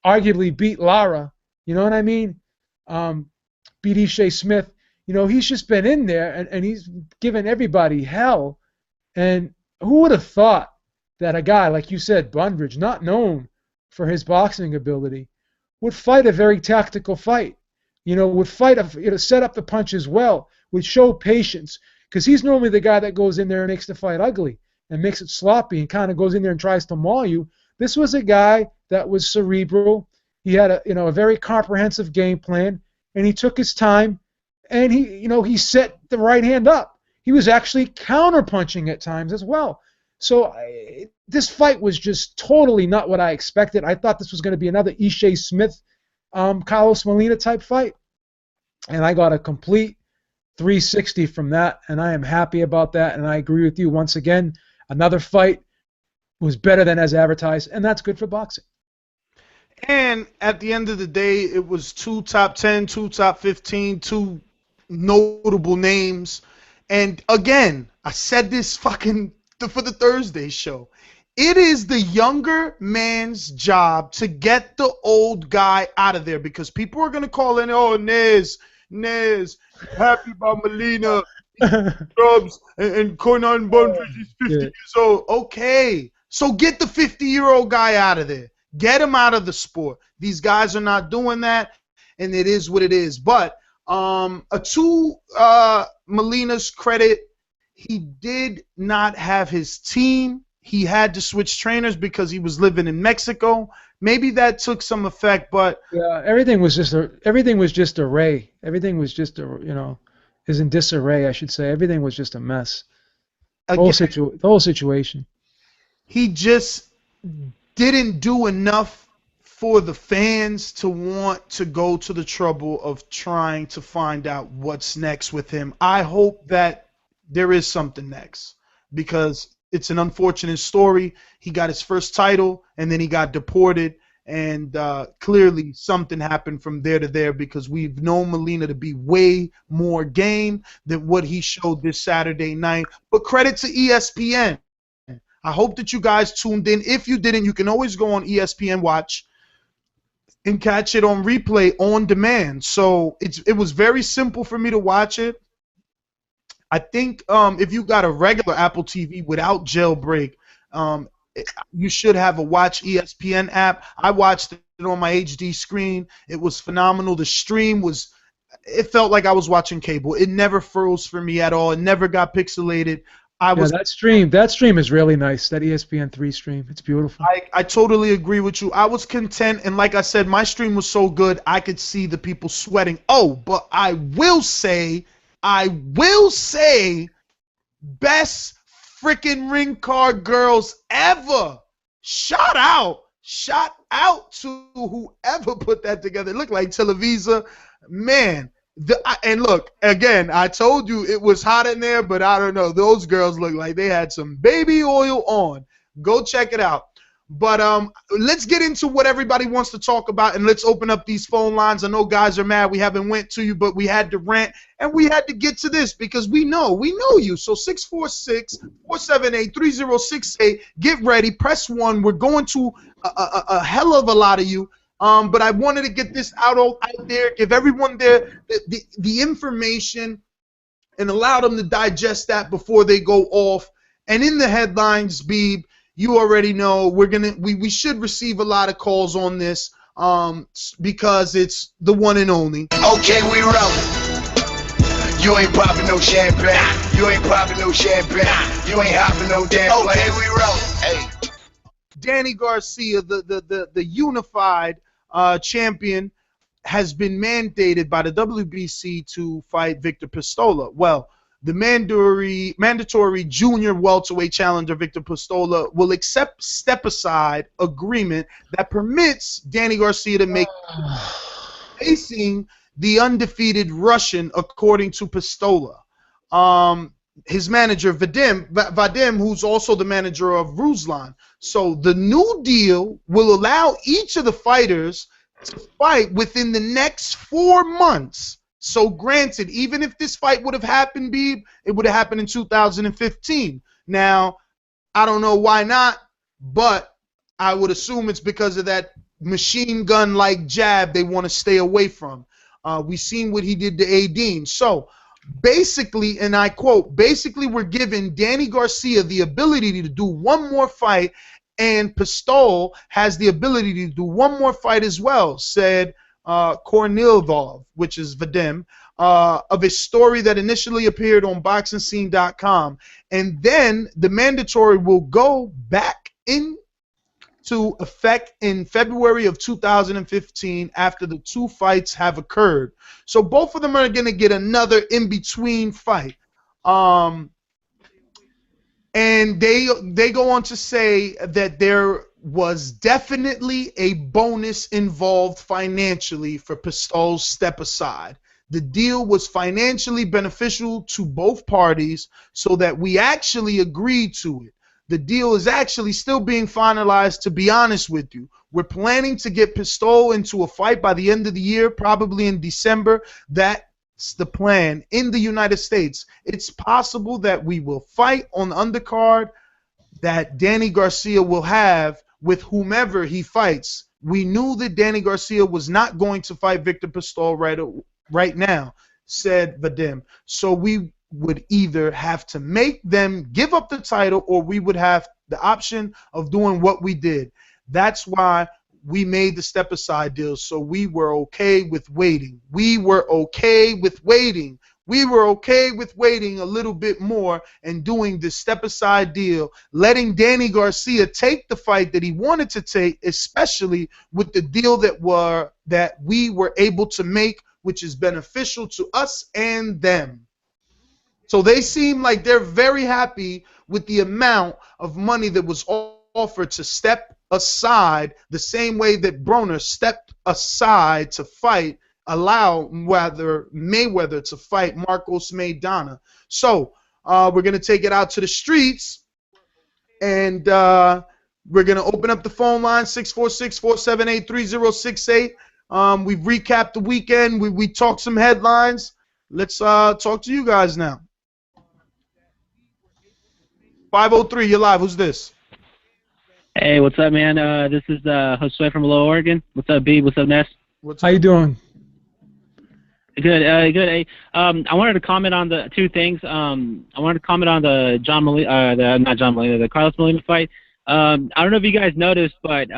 arguably beat Lara, you know what I mean? Beat Ishe Smith. He's just been in there and he's given everybody hell. And who would have thought that a guy, like you said, Brundage, not known for his boxing ability, would fight a very tactical fight, would fight, set up the punches well, would show patience. Because he's normally the guy that goes in there and makes the fight ugly and makes it sloppy and kind of goes in there and tries to maul you. This was a guy that was cerebral. He had a very comprehensive game plan, and he took his time, and he set the right hand up. He was actually counterpunching at times as well. So this fight was just totally not what I expected. I thought this was going to be another Ishe Smith, Carlos Molina type fight, and I got a complete 360 from that, and I am happy about that, and I agree with you. Once again, another fight was better than as advertised, and that's good for boxing. And at the end of the day, it was 2 top 10, 2 top 15, 2 notable names. And again, I said this for the Thursday show. It is the younger man's job to get the old guy out of there because people are going to call in, oh, Nez, happy about Molina, Scrubs, and Cornelius Brundage is 50 years old. Okay, so get the 50-year-old guy out of there. Get him out of the sport. These guys are not doing that, and it is what it is. But to Molina's credit, he did not have his team. He had to switch trainers because he was living in Mexico. Maybe that took some effect, but yeah, everything was just array. Everything was just is in disarray, I should say. Everything was just a mess. The whole situation. He just didn't do enough for the fans to want to go to the trouble of trying to find out what's next with him. I hope that there is something next because it's an unfortunate story. He got his first title, and then he got deported, and clearly something happened from there to there because we've known Molina to be way more game than what he showed this Saturday night. But credit to ESPN. I hope that you guys tuned in. If you didn't, you can always go on ESPN Watch and catch it on replay on demand. So it was very simple for me to watch it. I think if you got a regular Apple TV without jailbreak, you should have a Watch ESPN app. I watched it on my HD screen. It was phenomenal. The stream it felt like I was watching cable. It never froze for me at all. It never got pixelated. That stream is really nice. That ESPN3 stream, it's beautiful. I totally agree with you. I was content, and like I said, my stream was so good I could see the people sweating. Oh, but I will say, best freaking ring card girls ever. Shout out to whoever put that together. It looked like Televisa, man. And look, again, I told you it was hot in there, but I don't know. Those girls look like they had some baby oil on. Go check it out. But let's get into what everybody wants to talk about, and let's open up these phone lines. I know guys are mad we haven't went to you, but we had to rant, and we had to get to this because we know you. So 646-478-3068. Get ready. Press 1. We're going to a hell of a lot of you. But I wanted to get this out there, give everyone there the information, and allow them to digest that before they go off. And in the headlines, Beeb, you already know we should receive a lot of calls on this because it's the one and only. Okay, we rolling. You ain't popping no champagne. You ain't popping no champagne. You ain't hopping no damn plane. Okay, we rolling. Hey. Danny Garcia, the unified champion, has been mandated by the WBC to fight Victor Pistola. Well, the mandatory junior welterweight challenger Victor Pistola will accept step-aside agreement that permits Danny Garcia to make facing the undefeated Russian, according to Pistola. His manager, Vadim, who's also the manager of Ruslan. So the new deal will allow each of the fighters to fight within the next 4 months. So granted, even if this fight would have happened, Beeb, it would have happened in 2015. Now, I don't know why not, but I would assume it's because of that machine gun-like jab they want to stay away from. We've seen what he did to Adine. So basically, and I quote, basically we're giving Danny Garcia the ability to do one more fight, and Pistol has the ability to do one more fight as well, said Kornilov, which is Vadim, of a story that initially appeared on BoxingScene.com. And then the mandatory will go back into effect in February of 2015 after the 2 fights have occurred. So both of them are going to get another in-between fight. And they go on to say that there was definitely a bonus involved financially for Pistol's step aside. The deal was financially beneficial to both parties, so that we actually agreed to it. The deal is actually still being finalized, to be honest with you. We're planning to get Pistol into a fight by the end of the year, probably in December. That's the plan in the United States. It's possible that we will fight on the undercard that Danny Garcia will have with whomever he fights. We knew that Danny Garcia was not going to fight Victor Pistol right now, said Vadim. So we would either have to make them give up the title, or we would have the option of doing what we did. That's why we made the step aside deal. So we were okay with waiting. We were okay with waiting. We were okay with waiting a little bit more and doing the step aside deal, letting Danny Garcia take the fight that he wanted to take, especially with the deal that we were able to make, which is beneficial to us and them. So they seem like they're very happy with the amount of money that was offered to step aside, the same way that Broner stepped aside to fight, allow Mayweather to fight Marcos Maidana. So we're going to take it out to the streets, and we're going to open up the phone line, 646-478-3068. We've recapped the weekend. We talked some headlines. Let's talk to you guys now. 503, you're live. Who's this? Hey, what's up, man? This is Josue from Low Oregon. What's up, B? What's up, Ness? How you doing? Good, good. Hey, I wanted to comment on the two things. I wanted to comment on the the Carlos Molina fight. I don't know if you guys noticed, but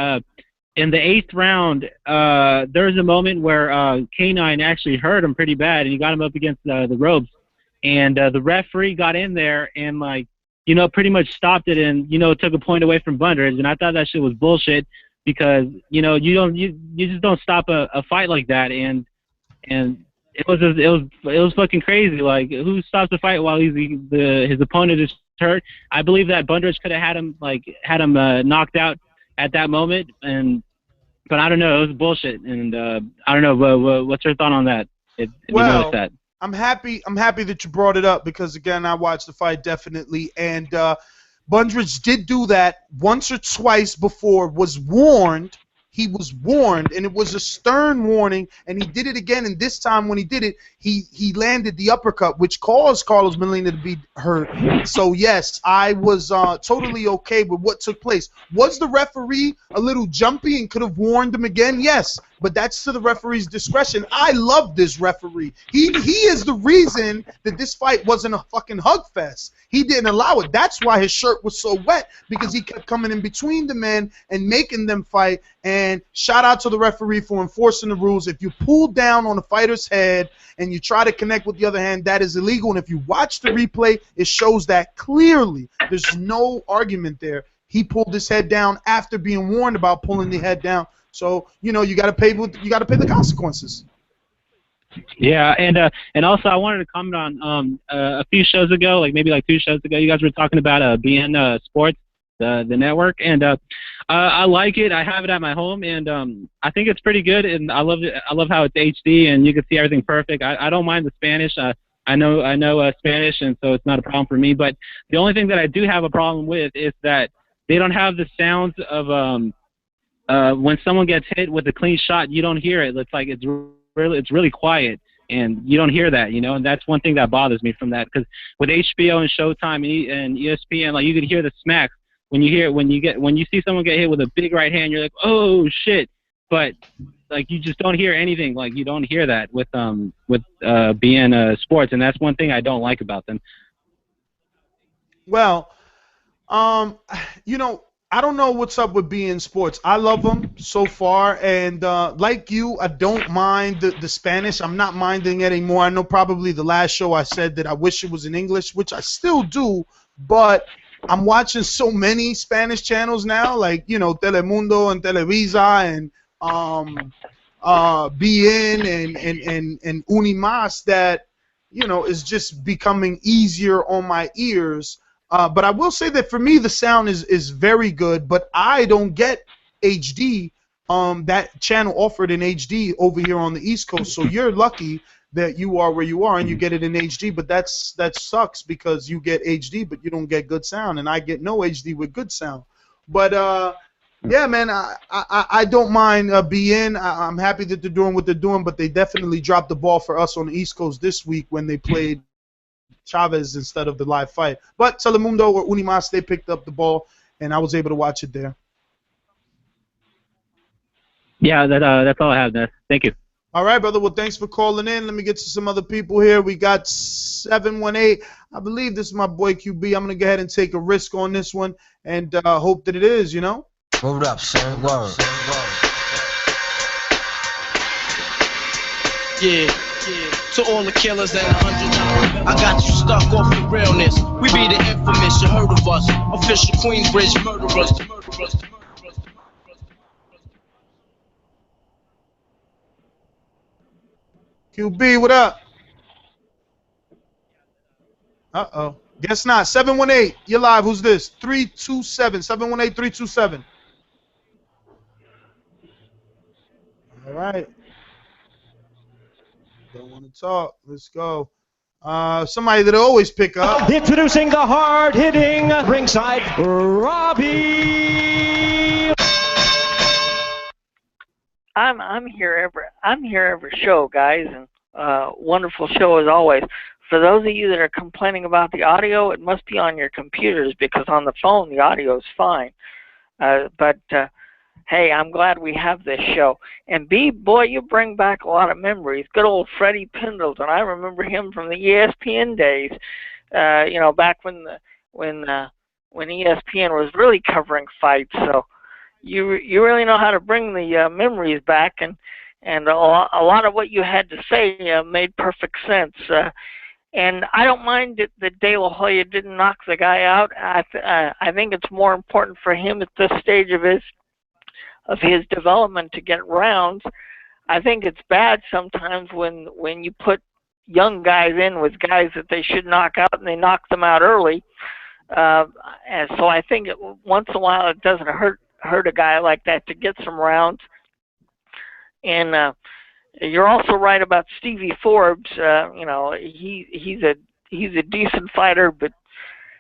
in the 8th round, there was a moment where K9 actually hurt him pretty bad, and he got him up against the ropes, and the referee got in there and pretty much stopped it, and took a point away from Brundage, and I thought that shit was bullshit, because you just don't stop a fight like that, and it was fucking crazy. Like, who stops the fight while his opponent is hurt? I believe that Brundage could have had him knocked out at that moment, but I don't know, it was bullshit, and I don't know. What's your thought on that? If you noticed that. I'm happy that you brought it up, because again, I watched the fight definitely, and Brundage did do that once or twice before. He was warned, and it was a stern warning, and he did it again, and this time when he did it, he landed the uppercut, which caused Carlos Molina to be hurt. So yes, I was totally okay with what took place. Was the referee a little jumpy and could have warned him again? Yes, but that's to the referee's discretion. I love this referee. He is the reason that this fight wasn't a fucking hug fest. He didn't allow it. That's why his shirt was so wet, because he kept coming in between the men and making them fight. And shout out to the referee for enforcing the rules. If you pull down on a fighter's head and you try to connect with the other hand, that is illegal. And if you watch the replay, it shows that clearly. There's no argument there. He pulled his head down after being warned about pulling the head down. So you got to pay the consequences. Yeah, and also I wanted to comment on a few shows ago, maybe 2 shows ago, you guys were talking about BN Sports, the network, and I like it. I have it at my home, and I think it's pretty good, and I love it. I love how it's HD and you can see everything perfect. I don't mind the Spanish. I know Spanish, and so it's not a problem for me. But the only thing that I do have a problem with is that they don't have the sounds of when someone gets hit with a clean shot. You don't hear it. It's like it's really quiet, and you don't hear that, and that's one thing that bothers me from that, because with HBO and Showtime and ESPN, you could hear the smacks when you see someone get hit with a big right hand. You're like, oh shit, but you just don't hear anything. You don't hear that with BN Sports, and that's one thing I don't like about them. Well, I don't know what's up with BN Sports. I love them so far, and like you, I don't mind the Spanish. I'm not minding it anymore. I know probably the last show I said that I wish it was in English, which I still do, but I'm watching so many Spanish channels now, like Telemundo and Televisa and BN and Unimas, that is just becoming easier on my ears. But I will say that for me, the sound is very good, but I don't get HD. That channel offered in HD over here on the East Coast, so you're lucky that you are where you are and you get it in HD. But that sucks, because you get HD, but you don't get good sound, and I get no HD with good sound. But yeah, man, I don't mind BN. I'm happy that they're doing what they're doing, but they definitely dropped the ball for us on the East Coast this week when they played Chavez instead of the live fight. But Telemundo or Unimas, they picked up the ball, and I was able to watch it there. Yeah, that's all I have, Ness. Thank you. All right, brother. Well, thanks for calling in. Let me get to some other people here. We got 718. I believe this is my boy QB. I'm going to go ahead and take a risk on this one and hope that it is, you know? Word up, son. Word. Yeah. To all the killers and $100, I got you stuck off the realness. We be the infamous, you heard of us. Official Queensbridge murderers. QB, what up? Uh-oh. Guess not. 718. You're live. Who's this? 327. 718-327. All right. Don't want to talk. Let's go. Somebody that I always pick up. Introducing the hard-hitting ringside Robbie. I'm here every show, guys, and wonderful show as always. For those of you that are complaining about the audio, it must be on your computers because on the phone the audio is fine. But hey, I'm glad we have this show. And B, boy, you bring back a lot of memories. Good old Freddie Pendleton. I remember him from the ESPN days. You know, back when ESPN was really covering fights. So you really know how to bring the memories back, and a lot of what you had to say made perfect sense. And I don't mind that De La Hoya didn't knock the guy out. I think it's more important for him at this stage of his development to get rounds. I think it's bad sometimes when you put young guys in with guys that they should knock out and they knock them out early. And so I think once in a while it doesn't hurt a guy like that to get some rounds. And you're also right about Stevie Forbes. You know, he's a decent fighter, but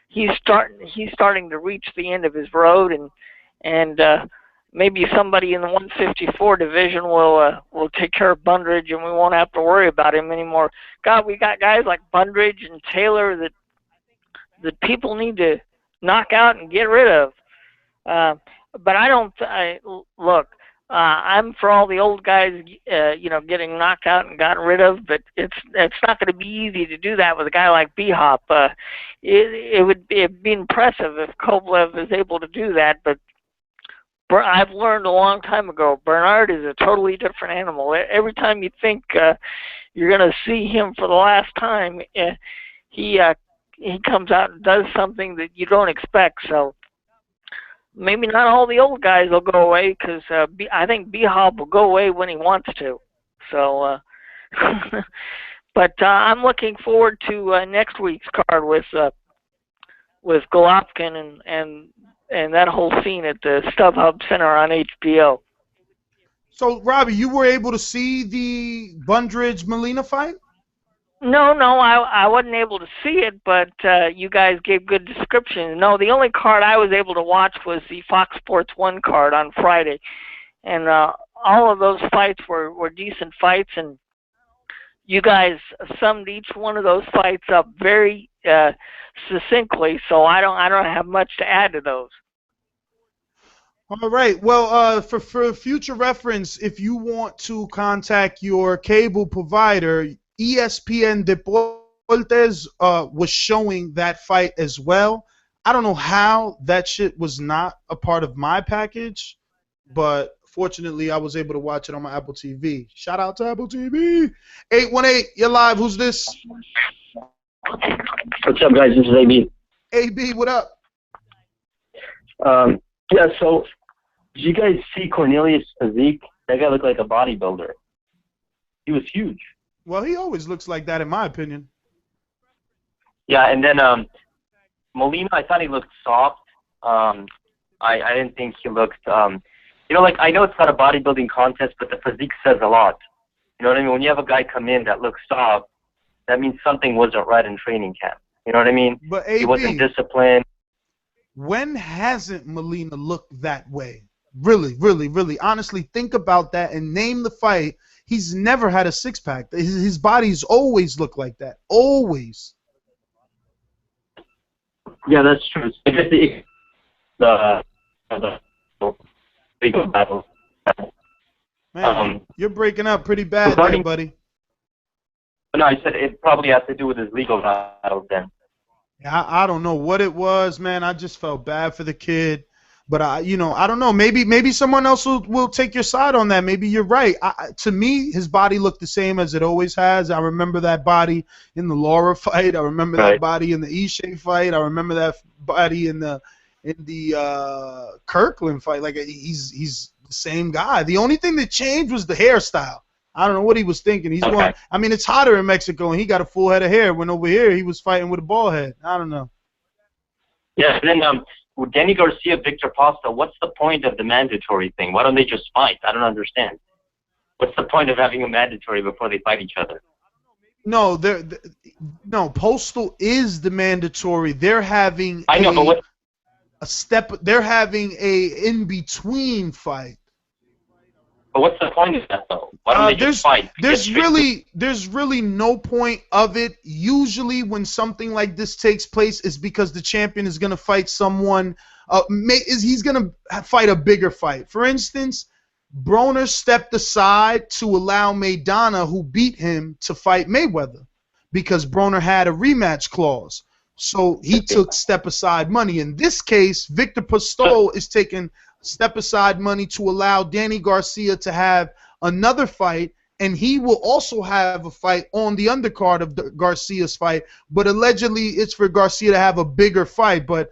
he's starting to reach the end of his road, and maybe somebody in the 154 division will take care of Brundage, and we won't have to worry about him anymore. God, we got guys like Brundage and Taylor that people need to knock out and get rid of. But look. I'm for all the old guys, you know, getting knocked out and gotten rid of, but it's not going to be easy to do that with a guy like B-Hop. It would be impressive if Kovalev is able to do that, but I've learned a long time ago, Bernard is a totally different animal. Every time you think you're going to see him for the last time, he comes out and does something that you don't expect. So maybe not all the old guys will go away, because I think B-Hop will go away when he wants to. So, but I'm looking forward to next week's card with Golovkin and that whole scene at the StubHub Center on HBO. So, Robbie, you were able to see the Brundage-Molina fight? No, I wasn't able to see it, but you guys gave good descriptions. No, the only card I was able to watch was the Fox Sports 1 card on Friday. And all of those fights were decent fights, and you guys summed each one of those fights up very succinctly, so I don't have much to add to those. All right. Well, for future reference, if you want to contact your cable provider, ESPN Deportes was showing that fight as well. I don't know how that shit was not a part of my package, but fortunately I was able to watch it on my Apple TV. Shout out to Apple TV. 818, you're live. Who's this? What's up, guys? This is AB. AB, what up? Yeah, so did you guys see Cornelius' physique? That guy looked like a bodybuilder. He was huge. Well, he always looks like that, in my opinion. Yeah, and then Molina, I thought he looked soft. I didn't think he looked, you know, like, I know it's not a bodybuilding contest, but the physique says a lot. You know what I mean? When you have a guy come in that looks soft, that means something wasn't right in training camp. You know what I mean? But AB, he wasn't disciplined. When hasn't Molina looked that way? Really, really, really. Honestly, think about that and name the fight. He's never had a six-pack. His body's always looked like that. Always. Yeah, that's true. So I guess the legal battle. Man, you're breaking up pretty bad there, buddy. No, I said it probably has to do with his legal battles then. Yeah, I don't know what it was, man. I just felt bad for the kid. But I don't know. Maybe someone else will take your side on that. Maybe you're right. To me, his body looked the same as it always has. I remember that body in the Laura fight. I remember that body in the Ishe fight. I remember that body in the Kirkland fight. Like he's the same guy. The only thing that changed was the hairstyle. I don't know what he was thinking. He's going. I mean, it's hotter in Mexico, and he got a full head of hair. When over here, he was fighting with a bald head. I don't know. Yeah, and then with Danny Garcia, Victor Costa, what's the point of the mandatory thing? Why don't they just fight? I don't understand. What's the point of having a mandatory before they fight each other? No, no. Postal is the mandatory. They're having a step. They're having a in between fight. But what's the point of that though? Why don't they just fight? There's really no point of it. Usually when something like this takes place is because the champion is going to fight someone. He's going to fight a bigger fight. For instance, Broner stepped aside to allow Maidana, who beat him, to fight Mayweather because Broner had a rematch clause. So he took step aside money. In this case, Victor Postol is taking step aside money to allow Danny Garcia to have another fight, and he will also have a fight on the undercard of Garcia's fight, but allegedly it's for Garcia to have a bigger fight. But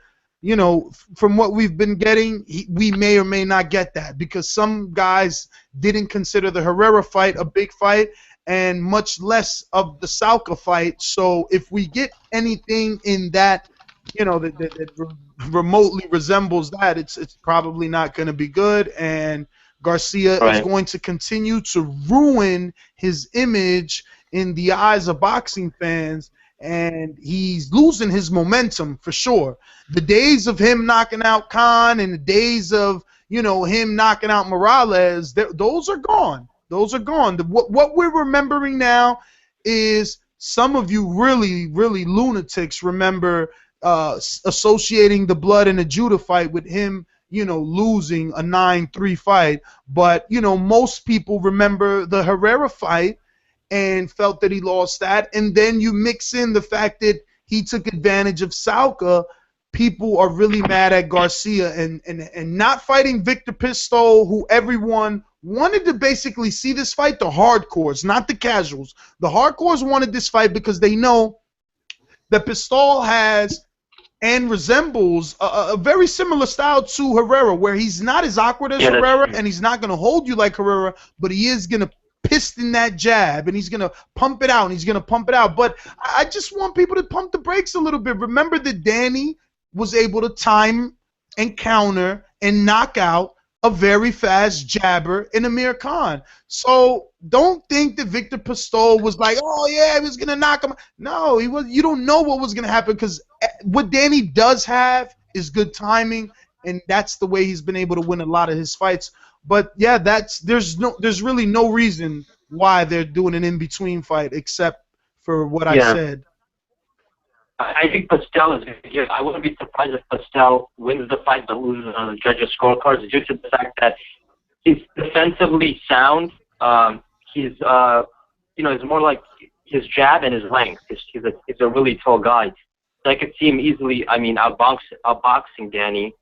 from what we've been getting, we may or may not get that because some guys didn't consider the Herrera fight a big fight and much less of the Salka fight. So if we get anything in that that remotely resembles that, it's probably not going to be good, and Garcia is going to continue to ruin his image in the eyes of boxing fans, and he's losing his momentum for sure. The days of him knocking out Khan and the days of him knocking out Morales, those are gone. Those are gone. What we're remembering now is some of you really, really lunatics remember associating the blood in a Judah fight with him, losing a 9-3 fight. But, most people remember the Herrera fight and felt that he lost that. And then you mix in the fact that he took advantage of Salka. People are really mad at Garcia and not fighting Victor Pistol, who everyone wanted to basically see this fight. The hardcores, not the casuals. The hardcores wanted this fight because they know that Pistol has and resembles a very similar style to Herrera, where he's not as awkward as Herrera, and he's not going to hold you like Herrera, but he is going to piston that jab, and he's going to pump it out, and he's going to pump it out. But I just want people to pump the brakes a little bit. Remember that Danny was able to time and counter and knock out a very fast jabber in Amir Khan. So don't think that Victor Pistol was like, oh yeah, he was gonna knock him. No, he was. You don't know what was gonna happen because what Danny does have is good timing, and that's the way he's been able to win a lot of his fights. But yeah, there's really no reason why they're doing an in between fight except for what I said. I think Pastel is going to give. I wouldn't be surprised if Pastel wins the fight but loses on the judges' scorecards due to the fact that he's defensively sound. He's he's more like his jab and his length. He's a really tall guy. So I could see him easily. Outboxing Danny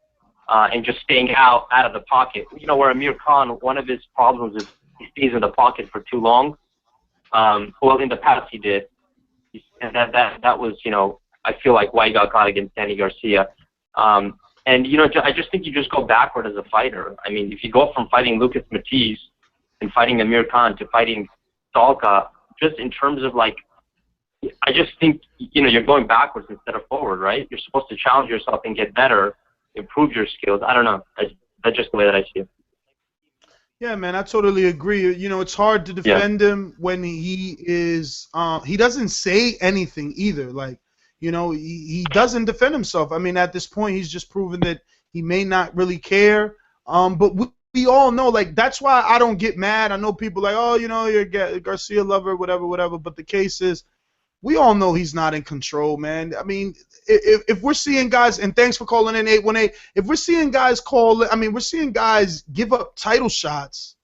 and just staying out of the pocket. Where Amir Khan, one of his problems is he stays in the pocket for too long. Well, in the past he did, and that was I feel like why he got caught against Danny Garcia. And, I just think you just go backward as a fighter. I mean, if you go from fighting Lucas Matiz and fighting Amir Khan to fighting Salka, just in terms of, I just think, you're going backwards instead of forward, right? You're supposed to challenge yourself and get better, improve your skills. I don't know. That's just the way that I see it. Yeah, man, I totally agree. It's hard to defend him when he is he doesn't say anything either. He doesn't defend himself. I mean, at this point, he's just proven that he may not really care. But we all know, that's why I don't get mad. I know people oh, you're a Garcia lover, whatever. But the case is, we all know he's not in control, man. I mean, if we're seeing guys, and thanks for calling in 818. If we're seeing guys we're seeing guys give up title shots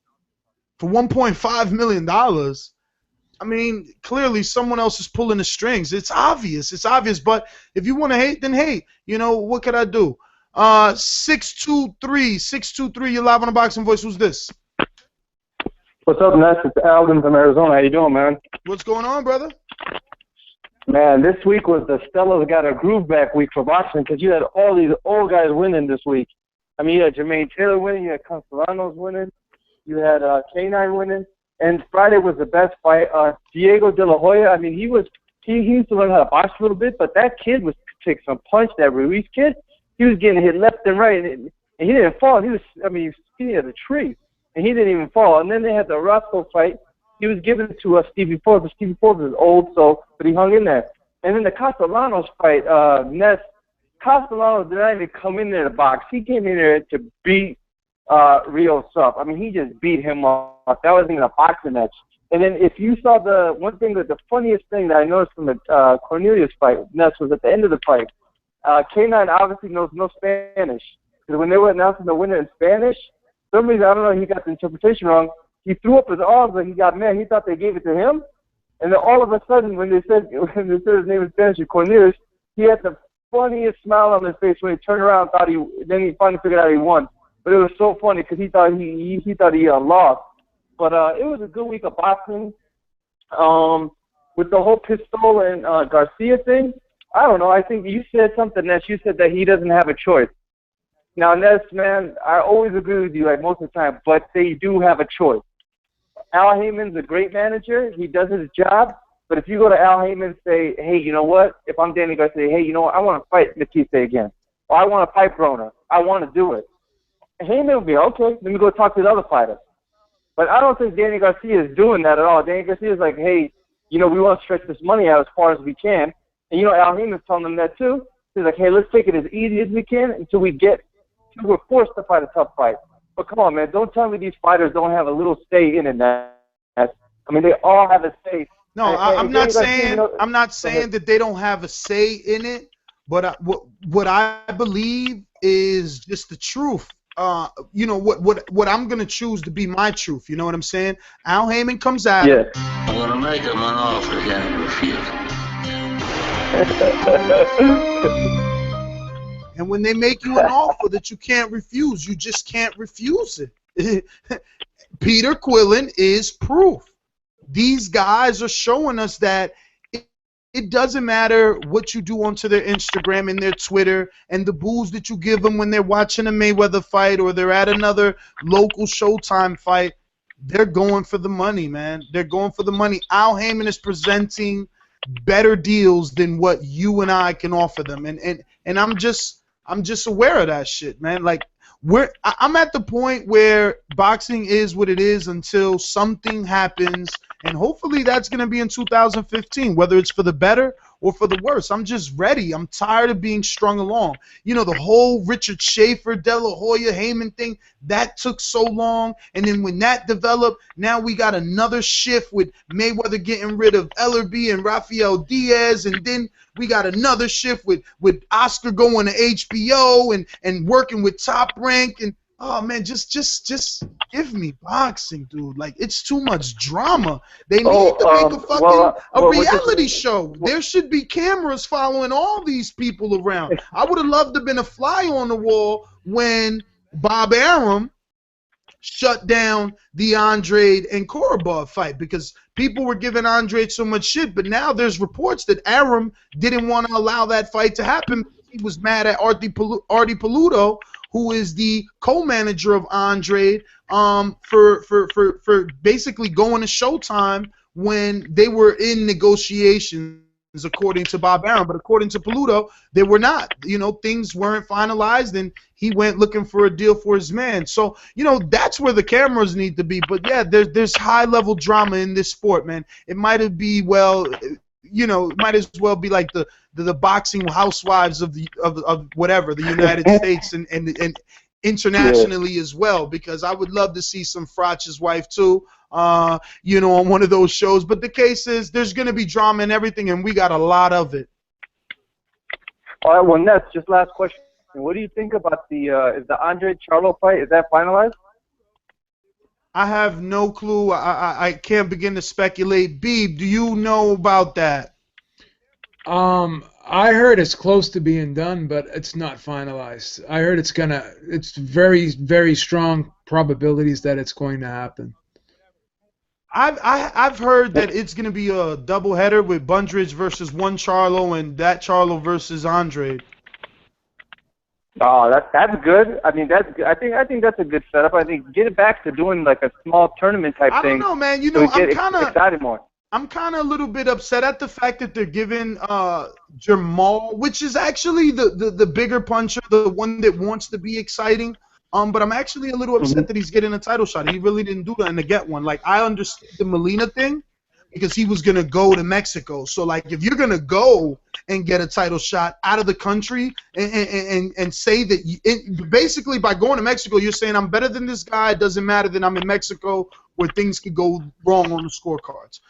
for $1.5 million. I mean, clearly someone else is pulling the strings. It's obvious. It's obvious. But if you want to hate, then hate. You know, what could I do? 623, you're live on the Boxing Voice. Who's this? What's up, Ness? It's Alvin from Arizona. How you doing, man? What's going on, brother? Man, this week was the Stella's got a groove back week for boxing because you had all these old guys winning this week. I mean, you had Jermaine Taylor winning, you had Castellanos winning, you had K9 winning, and Friday was the best fight. Diego De La Hoya, I mean, he used to learn how to box a little bit, but that kid was taking some punch. That Ruiz kid, he was getting hit left and right, and he didn't fall. He was skinny as a tree, and he didn't even fall. And then they had the Roscoe fight. He was given it to Stevie Forbes, but Stevie Forbes is old, but he hung in there. And then the Castellanos fight, Ness, Castellanos did not even come in there to box. He came in there to beat Rio Sup. I mean, he just beat him up. That wasn't even a boxing match. And then if you saw the funniest thing that I noticed from the Cornelius fight, Ness, was at the end of the fight. K9 obviously knows no Spanish. Because when they were announcing the winner in Spanish, for some reason, I don't know, he got the interpretation wrong. He threw up his arms and he got mad. He thought they gave it to him. And then all of a sudden, when they said his name in Spanish, Cornelius, he had the funniest smile on his face when he turned around. Then he finally figured out he won. But it was so funny because he thought he lost. But it was a good week of boxing. With the whole Pistol and Garcia thing, I don't know. I think you said something, Ness. You said that he doesn't have a choice. Now, Ness, man, I always agree with you, like most of the time, but they do have a choice. Al Heyman's a great manager. He does his job. But if you go to Al Heyman and say, hey, you know what? If I'm Danny Garcia, hey, you know what? I want to fight Matisse again. Or I want to fight Broner. I want to do it. Heyman will be, okay, let me go talk to the other fighter. But I don't think Danny Garcia is doing that at all. Danny Garcia is like, hey, you know, we want to stretch this money out as far as we can. And, you know, Al Heyman's telling them that too. He's like, hey, let's take it as easy as we can until we're forced to fight a tough fight. But come on, man, don't tell me these fighters don't have a little say in it, man. I mean, they all have a say. No, I'm not saying that they don't have a say in it, but what I believe is just the truth. You know what I'm gonna choose to be my truth. You know what I'm saying? Al Heyman comes out. Yeah. I'm gonna make him an offer he can't refuse. And when they make you an offer that you can't refuse, you just can't refuse it. Peter Quillen is proof. These guys are showing us that it doesn't matter what you do onto their Instagram and their Twitter and the boos that you give them when they're watching a Mayweather fight or they're at another local Showtime fight. They're going for the money, man. They're going for the money. Al Heyman is presenting better deals than what you and I can offer them, and I'm just aware of that shit, man. Like I'm at the point where boxing is what it is until something happens, and hopefully that's going to be in 2015, whether it's for the better or for the worse. I'm just ready. I'm tired of being strung along. You know, the whole Richard Schaefer, De La Hoya, Heyman thing, that took so long, and then when that developed, now we got another shift with Mayweather getting rid of Ellerbe and Rafael Diaz, and then we got another shift with Oscar going to HBO and working with Top Rank, and oh man, just give me boxing, dude. Like, it's too much drama. They need to make a fucking reality show. There should be cameras following all these people around. I would have loved to have been a fly on the wall when Bob Arum shut down the Andrade and Korobov fight, because people were giving Andrade so much shit, but now there's reports that Arum didn't want to allow that fight to happen. He was mad at Artie Paluto, who is the co-manager of Andrade, for basically going to Showtime when they were in negotiations, according to Bob Arum. But according to Paluto, they were not. You know, things weren't finalized, and he went looking for a deal for his man. So, you know, that's where the cameras need to be. But yeah, there's high-level drama in this sport, man. It might as well be like the boxing housewives of whatever, the United States and internationally as well, because I would love to see some Frach's wife too. on one of those shows. But the case is, there's going to be drama and everything, and we got a lot of it. All right, well, Ness, just last question. What do you think about is the Andre Charlo fight? Is that finalized? I have no clue. I can't begin to speculate. Beeb, do you know about that? I heard it's close to being done, but it's not finalized. I heard it's very, very strong probabilities that it's going to happen. I've heard that it's going to be a doubleheader with Brundage versus one Charlo and that Charlo versus Andre. Oh, that's good. I mean, that's good. I think that's a good setup. I think get it back to doing like a small tournament type thing. I don't know, man. So I'm kind of a little bit upset at the fact that they're giving Jamal, which is actually the bigger puncher, the one that wants to be exciting. But I'm actually a little upset that he's getting a title shot. He really didn't do that to get one. Like, I understood the Molina thing because he was gonna go to Mexico. So like, if you're gonna go and get a title shot out of the country and say that basically by going to Mexico, you're saying I'm better than this guy. It doesn't matter that I'm in Mexico where things could go wrong on the scorecards.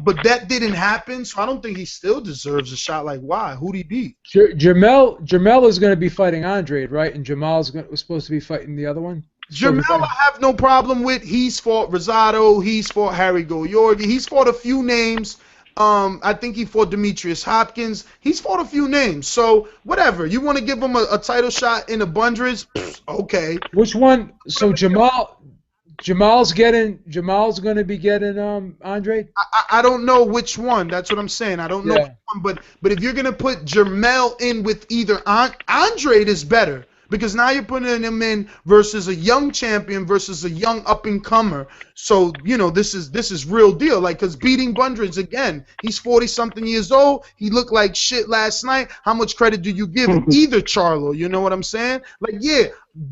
But that didn't happen, so I don't think he still deserves a shot. Like, why? Who'd he beat? Jamel is going to be fighting Andre, right? And Jamal's was supposed to be fighting the other one? Jamel, I have no problem with. He's fought Rosado. He's fought Harry Goyorgi. He's fought a few names. I think he fought Demetrius Hopkins. He's fought a few names. So, whatever. You want to give him a title shot in a Brundage? Okay. Which one? So, Jamal's going to be getting Andre? I don't know which one. That's what I'm saying. I don't know which one. But if you're going to put Jamel in with either Andre is better. Because now you're putting him in versus a young champion versus a young up-and-comer. So, this is real deal. Like, because beating Brundage, again, he's 40-something years old. He looked like shit last night. How much credit do you give either Charlo? You know what I'm saying? Like, yeah,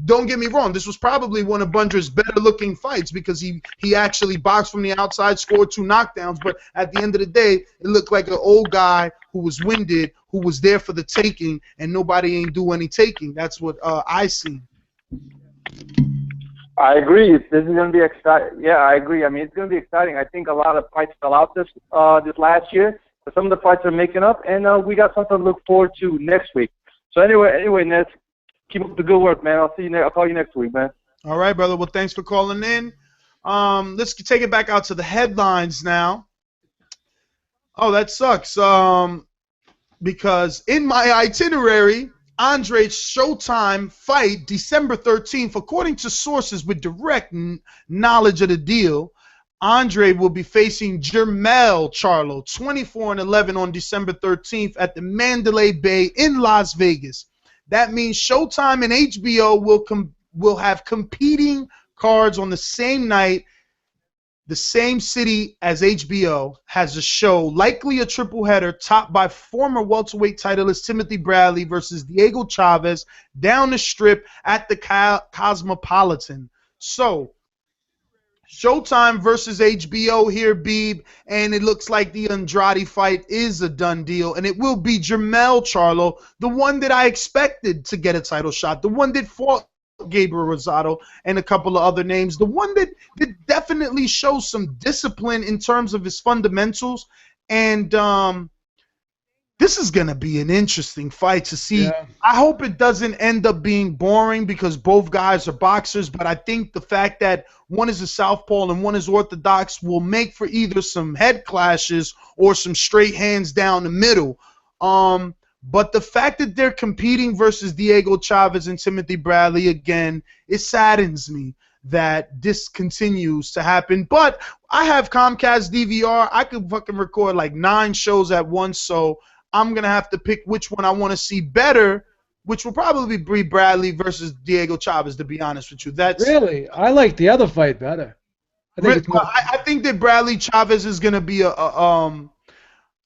don't get me wrong. This was probably one of Brundage's better-looking fights because he actually boxed from the outside, scored 2 knockdowns. But at the end of the day, it looked like an old guy who was winded, who was there for the taking, and nobody ain't do any taking. That's what I see. I agree. This is going to be exciting. Yeah, I agree. I mean, it's going to be exciting. I think a lot of fights fell out this last year, but some of the fights are making up, and we got something to look forward to next week. So anyway, Ness, keep up the good work, man. I'll call you next week, man. All right, brother. Well, thanks for calling in. Let's take it back out to the headlines now. Oh, that sucks. Because in my itinerary, Andre's Showtime fight December 13th, according to sources with direct knowledge of the deal, Andre will be facing Jermell Charlo, 24-11 on December 13th at the Mandalay Bay in Las Vegas. That means Showtime and HBO will have competing cards on the same night. The same city as HBO has a show, likely a triple header, topped by former welterweight titleist Timothy Bradley versus Diego Chavez down the strip at the Cosmopolitan. So, Showtime versus HBO here, Beeb, and it looks like the Andrade fight is a done deal, and it will be Jermell Charlo, the one that I expected to get a title shot, the one that fought Gabriel Rosado and a couple of other names, the one that definitely shows some discipline in terms of his fundamentals, and this is going to be an interesting fight to see. Yeah. I hope it doesn't end up being boring because both guys are boxers, but I think the fact that one is a southpaw and one is orthodox will make for either some head clashes or some straight hands down the middle. But the fact that they're competing versus Diego Chavez and Timothy Bradley again, it saddens me that this continues to happen. But I have Comcast DVR. I could fucking record like 9 shows at once, so I'm going to have to pick which one I want to see better, which will probably be Bradley versus Diego Chavez, to be honest with you. Really? I like the other fight better. I think that Bradley Chavez is going to be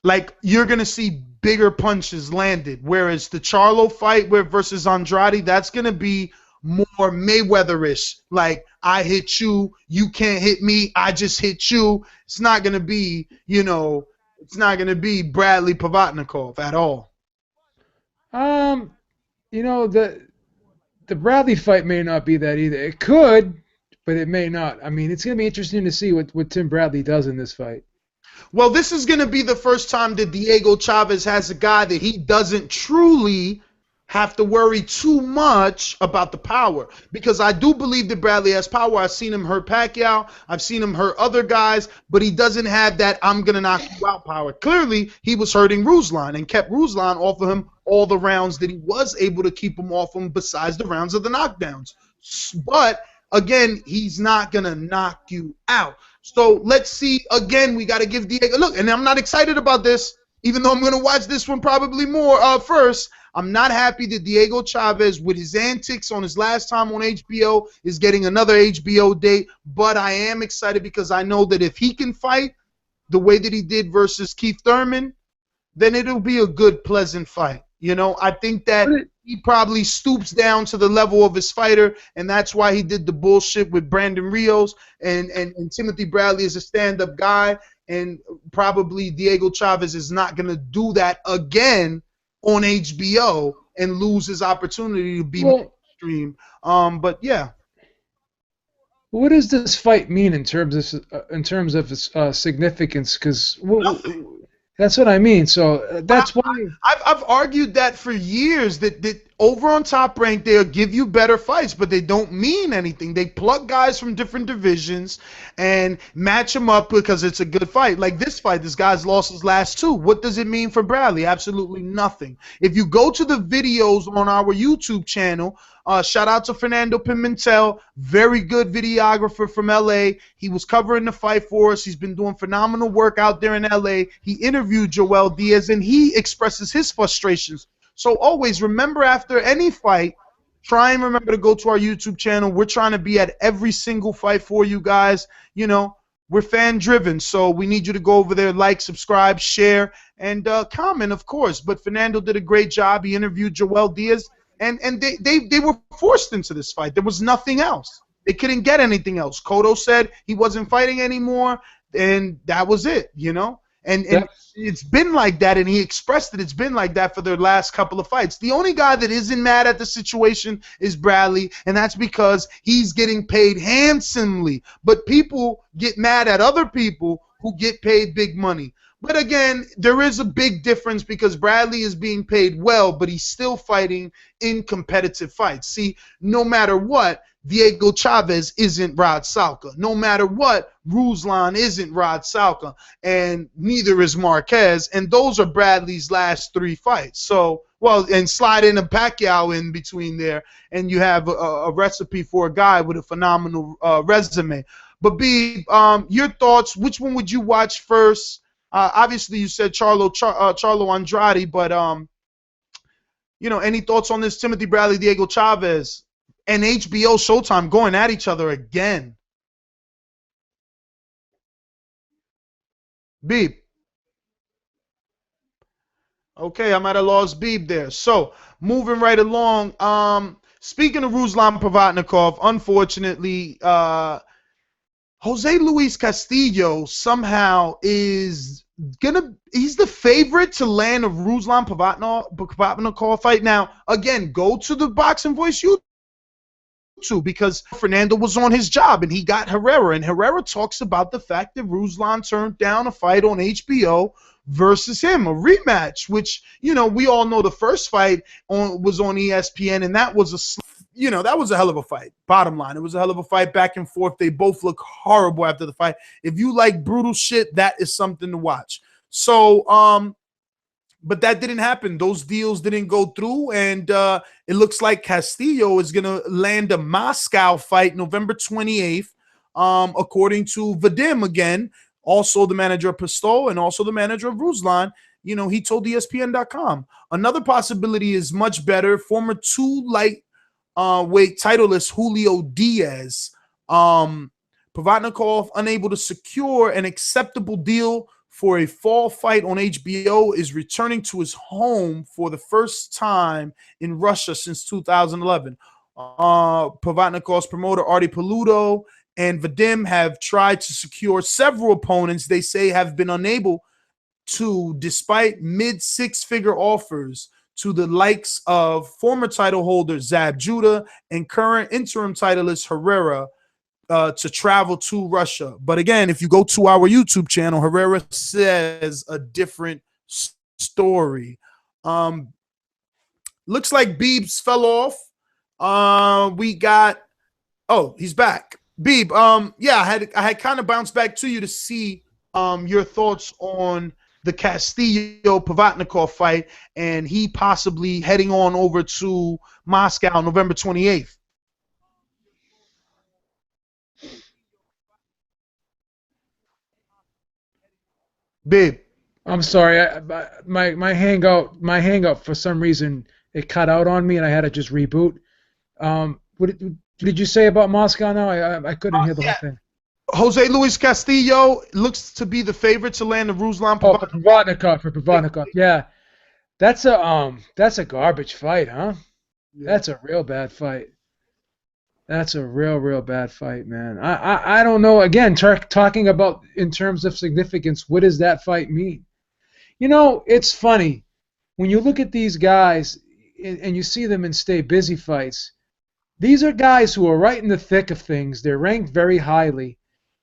like you're going to see bigger punches landed, whereas the Charlo fight versus Andrade, that's going to be more Mayweather-ish. Like, I hit you, you can't hit me, I just hit you. It's not going to be, it's not going to be Bradley Pavatnikov at all. The Bradley fight may not be that either. It could, but it may not. I mean, it's going to be interesting to see what Tim Bradley does in this fight. Well, this is going to be the first time that Diego Chavez has a guy that he doesn't truly have to worry too much about the power, because I do believe that Bradley has power. I've seen him hurt Pacquiao. I've seen him hurt other guys, but he doesn't have that I'm going to knock you out power. Clearly, he was hurting Ruslan and kept Ruslan off of him all the rounds that he was able to keep him off him besides the rounds of the knockdowns. But, again, he's not going to knock you out. So let's see. Again, we got to give Diego – look, and I'm not excited about this, even though I'm going to watch this one probably more first. I'm not happy that Diego Chavez, with his antics on his last time on HBO, is getting another HBO date. But I am excited because I know that if he can fight the way that he did versus Keith Thurman, then it'll be a good, pleasant fight. You know, I think that he probably stoops down to the level of his fighter, and that's why he did the bullshit with Brandon Rios. And Timothy Bradley is a stand-up guy, and probably Diego Chavez is not going to do that again on HBO and lose his opportunity to be mainstream. But yeah. What does this fight mean in terms of its significance? Because that's what I mean. So that's why I've argued that for years, that over on Top Rank they'll give you better fights, but they don't mean anything. They pluck guys from different divisions and match them up because it's a good fight. Like this fight, this guy's lost his last two. What does it mean for Bradley? Absolutely nothing. If you go to the videos on our YouTube channel, shout out to Fernando Pimentel, very good videographer from LA. He was covering the fight for us. He's been doing phenomenal work out there in LA. He interviewed Joel Diaz, and he expresses his frustrations. So always remember, after any fight, try and remember to go to our YouTube channel. We're trying to be at every single fight for you guys. You know, we're fan driven, so we need you to go over there, like, subscribe, share, and comment, of course. But Fernando did a great job. He interviewed Joel Diaz. And they were forced into this fight. There was nothing else. They couldn't get anything else. Cotto said he wasn't fighting anymore, and that was it, you know? And it's been like that, and he expressed that it's been like that for their last couple of fights. The only guy that isn't mad at the situation is Bradley, and that's because he's getting paid handsomely. But people get mad at other people who get paid big money. But again, there is a big difference because Bradley is being paid well, but he's still fighting in competitive fights. See, no matter what, Diego Chavez isn't Rod Salka. No matter what, Ruslan isn't Rod Salka. And neither is Marquez. And those are Bradley's last three fights. So, well, and slide in a Pacquiao in between there, and you have a recipe for a guy with a phenomenal resume. But, B, your thoughts, which one would you watch first? Obviously, you said Charlo Andrade, but you know, any thoughts on this Timothy Bradley, Diego Chavez, and HBO Showtime going at each other again? Beeb. Okay, I'm at a loss, Beeb there. So moving right along. Speaking of Ruslan Provatnikov, unfortunately, Jose Luis Castillo somehow is he's the favorite to land a Ruslan Provatnikov fight. Now, again, go to the Boxing Voice YouTube because Fernando was on his job and he got Herrera, and Herrera talks about the fact that Ruslan turned down a fight on HBO versus him, a rematch, which, you know, we all know the first fight was on ESPN, and that was that was a hell of a fight. Bottom line, it was a hell of a fight, back and forth. They both look horrible after the fight. If you like brutal shit, that is something to watch. So, but that didn't happen. Those deals didn't go through, and it looks like Castillo is going to land a Moscow fight November 28th, according to Vadim again, also the manager of Pistol and also the manager of Ruslan. You know, he told ESPN.com. Another possibility is much better. Former weight titleist Julio Diaz. Provatnikov, unable to secure an acceptable deal for a fall fight on HBO, is returning to his home for the first time in Russia since 2011. Provatnikov's promoter Artie Peludo and Vadim have tried to secure several opponents they say have been unable to, despite mid-six-figure offers to the likes of former title holder Zab Judah and current interim titleist Herrera. to travel to Russia. But again, if you go to our YouTube channel, Herrera says a different story. Looks like Beebs fell off. We got, oh, he's back. Beeb, yeah, I had kind of bounced back to you to see your thoughts on the Castillo-Pavatnikov fight and he possibly heading on over to Moscow November 28th. Beeb. I'm sorry, my hangout for some reason it cut out on me and I had to just reboot. What did you say about Moscow now? I couldn't hear the whole thing. Jose Luis Castillo looks to be the favorite to land the Ruslan Pavatnikov. For Pavatnikov, yeah. That's a garbage fight, huh? Yeah. That's a real bad fight. That's a real bad fight, man. I don't know. Again, talking about in terms of significance, what does that fight mean? You know, it's funny when you look at these guys and you see them in stay busy fights. These are guys who are right in the thick of things. They're ranked very highly.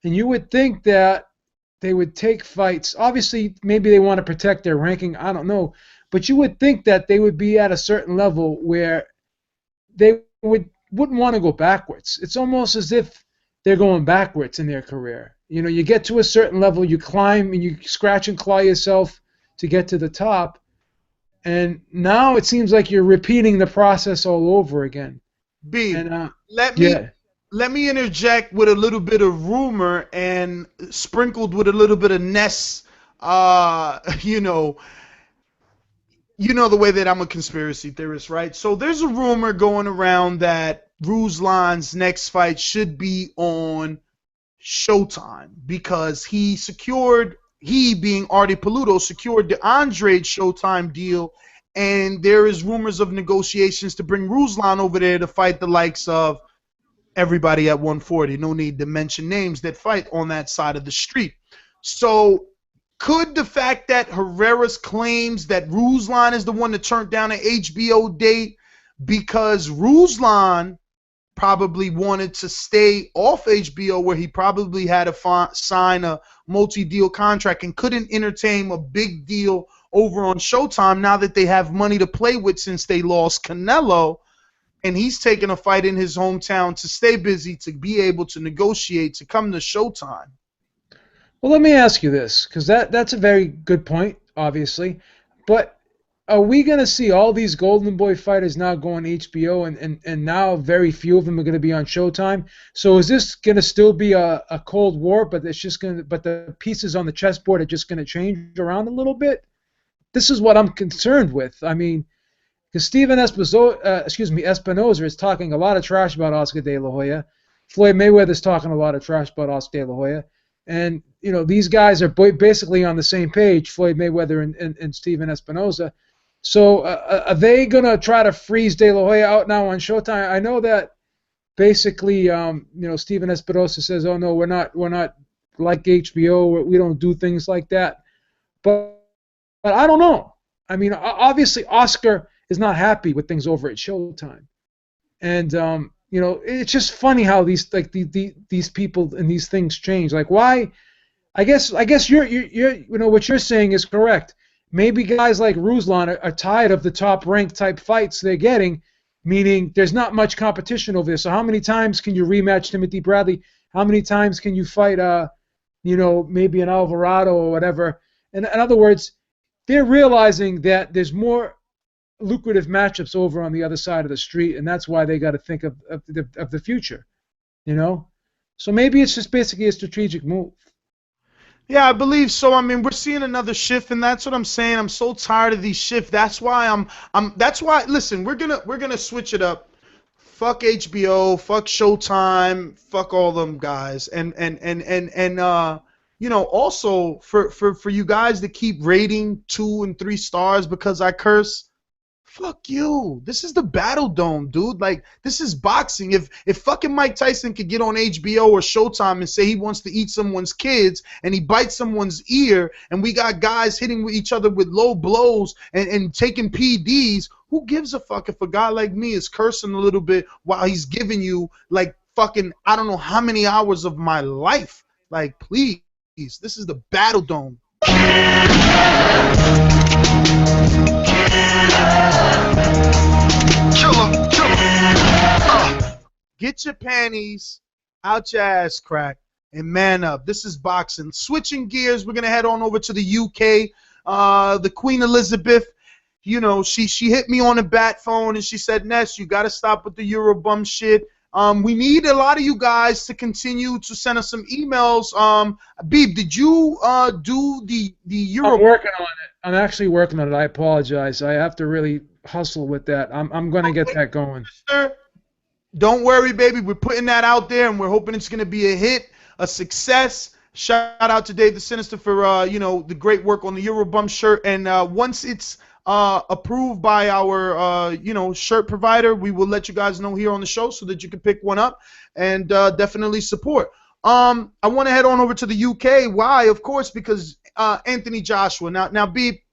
And you would think that they would take fights. Obviously, maybe they want to protect their ranking. I don't know. But you would think that they would be at a certain level where they wouldn't want to go backwards. It's almost as if they're going backwards in their career. You know, you get to a certain level, you climb, and you scratch and claw yourself to get to the top. And now it seems like you're repeating the process all over again. Let me interject with a little bit of rumor and sprinkled with a little bit of Ness. You know the way that I'm a conspiracy theorist, right? So there's a rumor going around that Ruslan's next fight should be on Showtime because he being Artie Paluto, secured the Andrade Showtime deal, and there is rumors of negotiations to bring Ruslan over there to fight the likes of everybody at 140. No need to mention names that fight on that side of the street. So could the fact that Herrera's claims that Ruslan is the one that turned down an HBO date because Ruslan probably wanted to stay off HBO where he probably had to sign a multi-deal contract and couldn't entertain a big deal over on Showtime now that they have money to play with since they lost Canelo, and he's taking a fight in his hometown to stay busy, to be able to negotiate, to come to Showtime? Well, let me ask you this, because that's a very good point, obviously. But are we going to see all these Golden Boy fighters now going HBO, and now very few of them are going to be on Showtime? So is this going to still be a Cold War, but the pieces on the chessboard are just going to change around a little bit? This is what I'm concerned with. I mean, because Steven Espinoza is talking a lot of trash about Oscar De La Hoya. Floyd Mayweather's talking a lot of trash about Oscar De La Hoya. And, you know, these guys are basically on the same page, Floyd Mayweather and Steven Espinoza. So are they going to try to freeze De La Hoya out now on Showtime? I know that basically, Steven Espinoza says, oh, no, we're not like HBO. We don't do things like that. But I don't know. I mean, obviously, Oscar is not happy with things over at Showtime. And, it's just funny how these people and these things change. Like, why? I guess you're what you're saying is correct. Maybe guys like Ruslan are tired of the top ranked type fights they're getting, meaning there's not much competition over there. So how many times can you rematch Timothy Bradley? How many times can you fight maybe an Alvarado or whatever? In other words, they're realizing that there's more lucrative matchups over on the other side of the street, and that's why they got to think of the future, So maybe it's just basically a strategic move. Yeah, I believe so. I mean, we're seeing another shift, and that's what I'm saying. I'm so tired of these shifts. That's why listen, we're gonna switch it up. Fuck HBO, fuck Showtime, fuck all them guys, and also for you guys to keep rating 2 and 3 stars because I curse. Fuck you. This is the Battle Dome, dude. Like, this is boxing. If fucking Mike Tyson could get on HBO or Showtime and say he wants to eat someone's kids and he bites someone's ear and we got guys hitting with each other with low blows and taking PDs, who gives a fuck if a guy like me is cursing a little bit while he's giving you like fucking, I don't know how many hours of my life. Like, please, this is the Battle Dome. Get your panties out your ass crack and man up. This is boxing. Switching gears, we're going to head on over to the UK. The Queen Elizabeth, you know, she hit me on the bat phone and she said, Ness, you got to stop with the Eurobum shit. We need a lot of you guys to continue to send us some emails. Beeb, did you do the Eurobum? I'm working on it. I'm actually working on it. I apologize. I have to really hustle with that. I'm going to get that going. Don't worry, baby. We're putting that out there, and we're hoping it's going to be a hit, a success. Shout out to Dave the Sinister for you know, the great work on the Eurobum shirt. And once it's approved by our you know, shirt provider, we will let you guys know here on the show so that you can pick one up and definitely support. I want to head on over to the UK. Why? Of course, because Anthony Joshua. Now, B.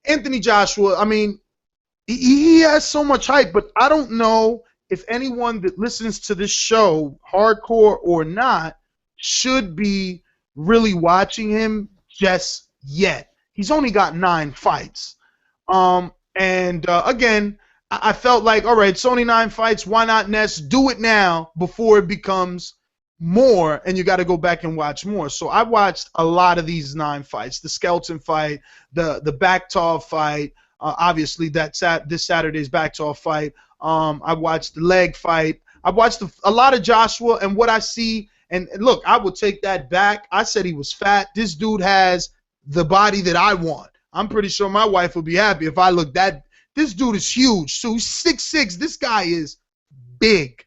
Anthony Joshua. I mean, he has so much hype, but I don't know if anyone that listens to this show, hardcore or not, should be really watching him just yet. He's only got 9 fights. Again, I felt like, all right, it's only 9 fights. Why not, Ness? Do it now before it becomes more, and you got to go back and watch more. So I watched a lot of these 9 fights. The Skelton fight, the Baktov fight, obviously this Saturday's Baktov fight. I watched the leg fight. I watched a lot of Joshua, and what I see, and look, I will take that back. I said he was fat. This dude has the body that I want. I'm pretty sure my wife would be happy if I looked that. This dude is huge. So he's 6'6". This guy is big.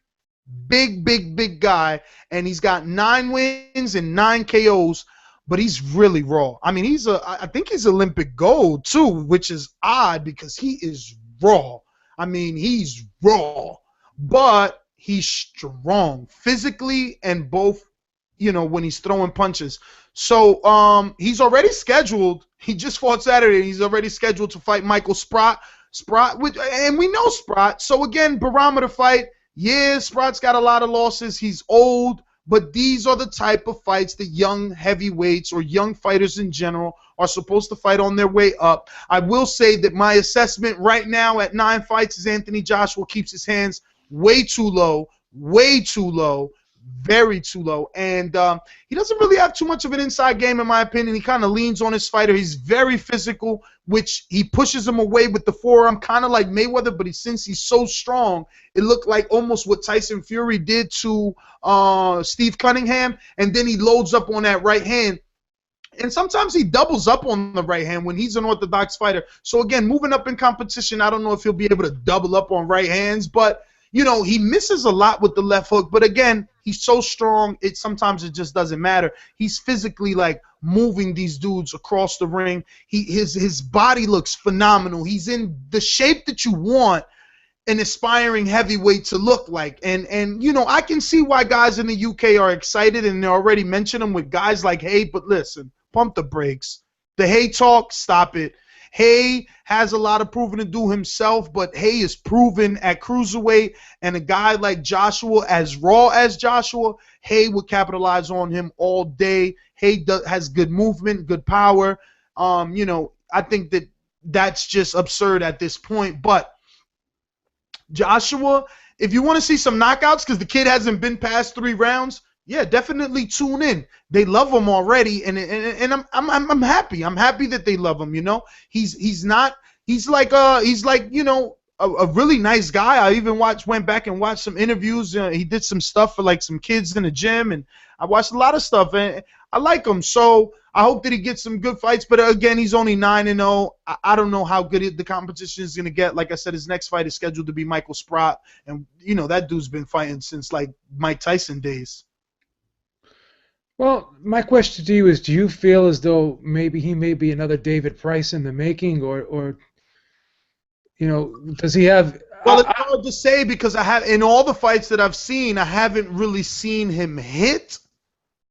Big guy, and he's got 9 wins and 9 KOs, but he's really raw. I mean, I think he's Olympic gold too, which is odd because he is raw. I mean, he's raw, but he's strong physically and both, you know, when he's throwing punches. So he's already scheduled. He just fought Saturday. He's already scheduled to fight Michael Sprott, and we know Sprott. So again, barometer fight. Yeah, Sprott's got a lot of losses. He's old, but these are the type of fights that young heavyweights or young fighters in general are supposed to fight on their way up. I will say that my assessment right now at 9 fights is Anthony Joshua keeps his hands way too low, very too low, and he doesn't really have too much of an inside game, in my opinion. He kind of leans on his fighter. He's very physical, which he pushes him away with the forearm, kind of like Mayweather, but since he's so strong, it looked like almost what Tyson Fury did to Steve Cunningham, and then he loads up on that right hand. And sometimes he doubles up on the right hand when he's an orthodox fighter. So again, moving up in competition, I don't know if he'll be able to double up on right hands, but you know, he misses a lot with the left hook, but again, he's so strong, sometimes it just doesn't matter. He's physically like moving these dudes across the ring. His body looks phenomenal. He's in the shape that you want an aspiring heavyweight to look like. And you know, I can see why guys in the UK are excited, and they already mentioned him with guys like Hay, but listen, pump the brakes. The Hay talk, stop it. Hay has a lot of proving to do himself, but Hay is proven at cruiserweight, and a guy like Joshua, as raw as Joshua, Hay would capitalize on him all day. Hay has good movement, good power. You know, I think that's just absurd at this point. But Joshua, if you want to see some knockouts, because the kid hasn't been past 3 rounds, yeah, definitely tune in. They love him already, and I'm happy. I'm happy that they love him. You know, he's like you know, a really nice guy. I even went back and watched some interviews. He did some stuff for like some kids in the gym, and I watched a lot of stuff, and I like him. So I hope that he gets some good fights. But again, he's only 9-0. I don't know how good the competition is gonna get. Like I said, his next fight is scheduled to be Michael Sprott, and you know that dude's been fighting since like Mike Tyson days. Well, my question to you is, do you feel as though maybe he may be another David Price in the making, or you know, does he have... Well, it's hard to say because in all the fights that I've seen, I haven't really seen him hit.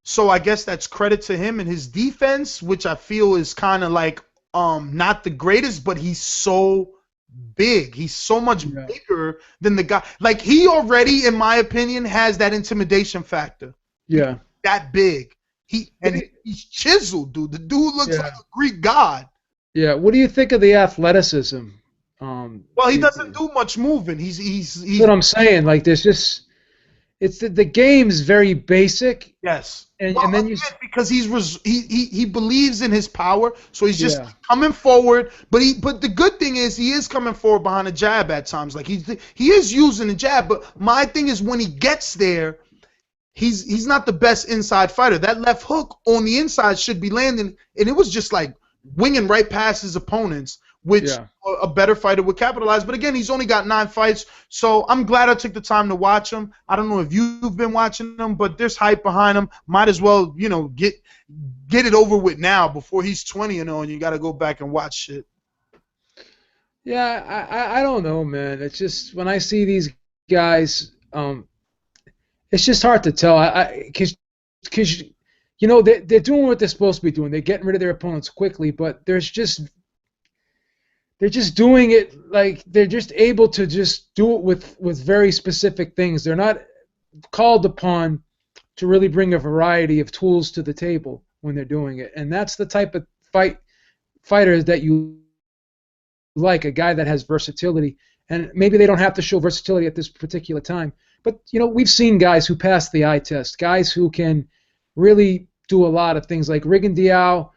So I guess that's credit to him and his defense, which I feel is kind of like not the greatest, but he's so big. He's so much bigger than the guy. Like, he already, in my opinion, has that intimidation factor. Yeah. That big. He's chiseled, dude. The dude looks like a Greek god. Yeah. What do you think of the athleticism? Well, he doesn't do much moving. He's That's what I'm saying. Like, there's just, it's the game's very basic. Yes. And then you because he believes in his power, so he's just coming forward. But the good thing is he is coming forward behind a jab at times. Like, he is using the jab. But my thing is, when he gets there, he's not the best inside fighter. That left hook on the inside should be landing, and it was just like winging right past his opponents, which a better fighter would capitalize. But again, he's only got 9 fights, so I'm glad I took the time to watch him. I don't know if you've been watching him, but there's hype behind him. Might as well, get it over with now before he's 20 and you got to go back and watch shit. Yeah, I don't know, man. It's just when I see these guys, it's just hard to tell. Because they're doing what they're supposed to be doing. They're getting rid of their opponents quickly, but they're just doing it like they're just able to just do it with very specific things. They're not called upon to really bring a variety of tools to the table when they're doing it, and that's the type of fighters that you like, a guy that has versatility. And maybe they don't have to show versatility at this particular time, but we've seen guys who pass the eye test, guys who can really do a lot of things, like Rigondeaux.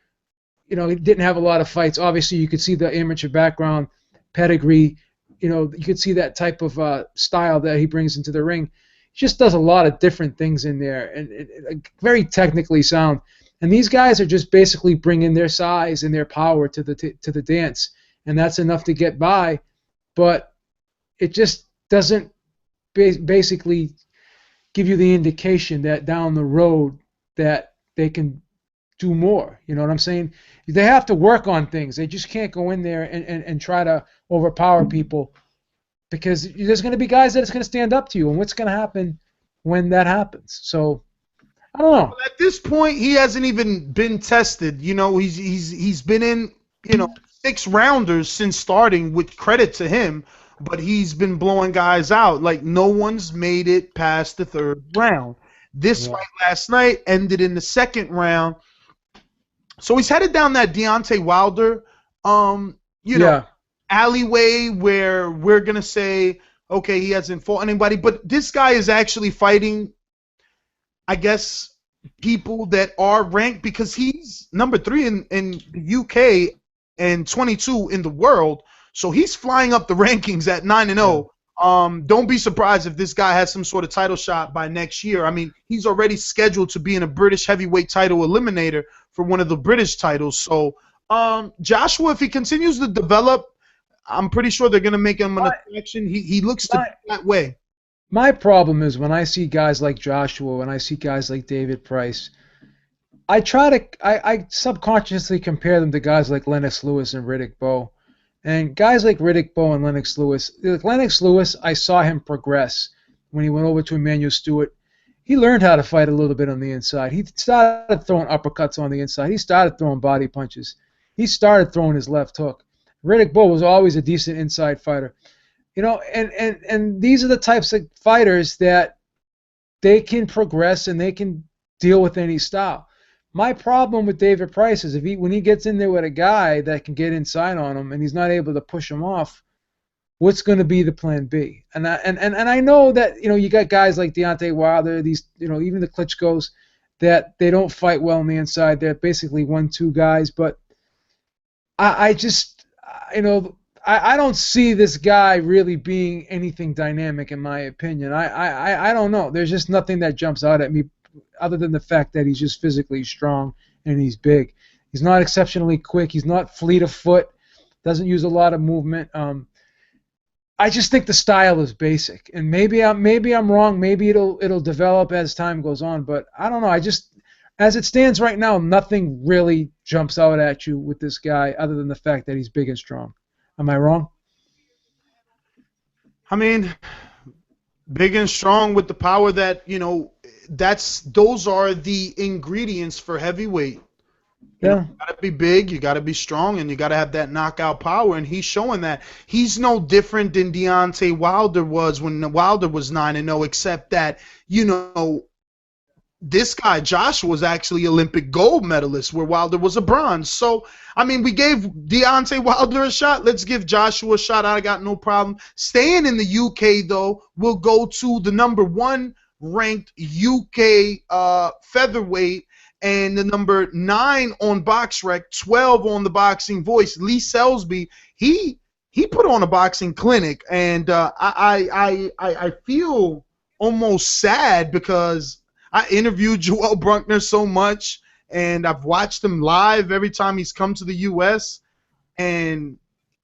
He didn't have a lot of fights. Obviously, you could see the amateur background, pedigree. You could see that type of style that he brings into the ring. He just does a lot of different things in there, and very technically sound. And these guys are just basically bringing their size and their power to the dance, and that's enough to get by. But it just doesn't basically give you the indication that down the road that they can do more. You know what I'm saying? They have to work on things. They just can't go in there and try to overpower people, because there's going to be guys that it's going to stand up to you, and what's going to happen when that happens? So I don't know. Well, at this point, he hasn't even been tested. He's been in 6 rounders since starting, with credit to him, but he's been blowing guys out. Like, no one's made it past the 3rd round. This fight last night ended in the 2nd round. So he's headed down that Deontay Wilder, alleyway where we're going to say, okay, he hasn't fought anybody. But this guy is actually fighting, I guess, people that are ranked, because he's number 3 in the UK and 22 in the world. So he's flying up the rankings at 9-0. Don't be surprised if this guy has some sort of title shot by next year. I mean, he's already scheduled to be in a British heavyweight title eliminator for one of the British titles. So Joshua, if he continues to develop, I'm pretty sure they're going to make him an attraction. He looks to be that way. My problem is when I see guys like Joshua, when I see guys like David Price, I subconsciously compare them to guys like Lennox Lewis and Riddick Bowe. And guys like Riddick Bowe and Lennox Lewis, I saw him progress when he went over to Emmanuel Stewart. He learned how to fight a little bit on the inside. He started throwing uppercuts on the inside. He started throwing body punches. He started throwing his left hook. Riddick Bowe was always a decent inside fighter. And these are the types of fighters that they can progress and they can deal with any style. My problem with David Price is when he gets in there with a guy that can get inside on him and he's not able to push him off, what's going to be the plan B? And I know that you got guys like Deontay Wilder, these even the Klitschko's, that they don't fight well on the inside. They're basically 1-2 guys. But I just I don't see this guy really being anything dynamic, in my opinion. I don't know. There's just nothing that jumps out at me, other than the fact that he's just physically strong and he's big. He's not exceptionally quick. He's not fleet of foot. Doesn't use a lot of movement. I just think the style is basic, and maybe I'm wrong. Maybe it'll develop as time goes on. But I don't know. As it stands right now, nothing really jumps out at you with this guy, other than the fact that he's big and strong. Am I wrong? I mean, big and strong with the power that those are the ingredients for heavyweight. Yeah. You gotta be big, you gotta be strong, and you gotta have that knockout power. And he's showing that. He's no different than Deontay Wilder was when Wilder was 9-0, except that, you know, this guy Joshua was actually Olympic gold medalist, where Wilder was a bronze. So I mean, we gave Deontay Wilder a shot. Let's give Joshua a shot. I got no problem. Staying in the UK though, we'll go to the number 1 ranked UK featherweight. And the number 9 on BoxRec, 12 on the Boxing Voice, Lee Selsby. He put on a boxing clinic, and I feel almost sad because I interviewed Joel Brunkner so much, and I've watched him live every time he's come to the U.S., and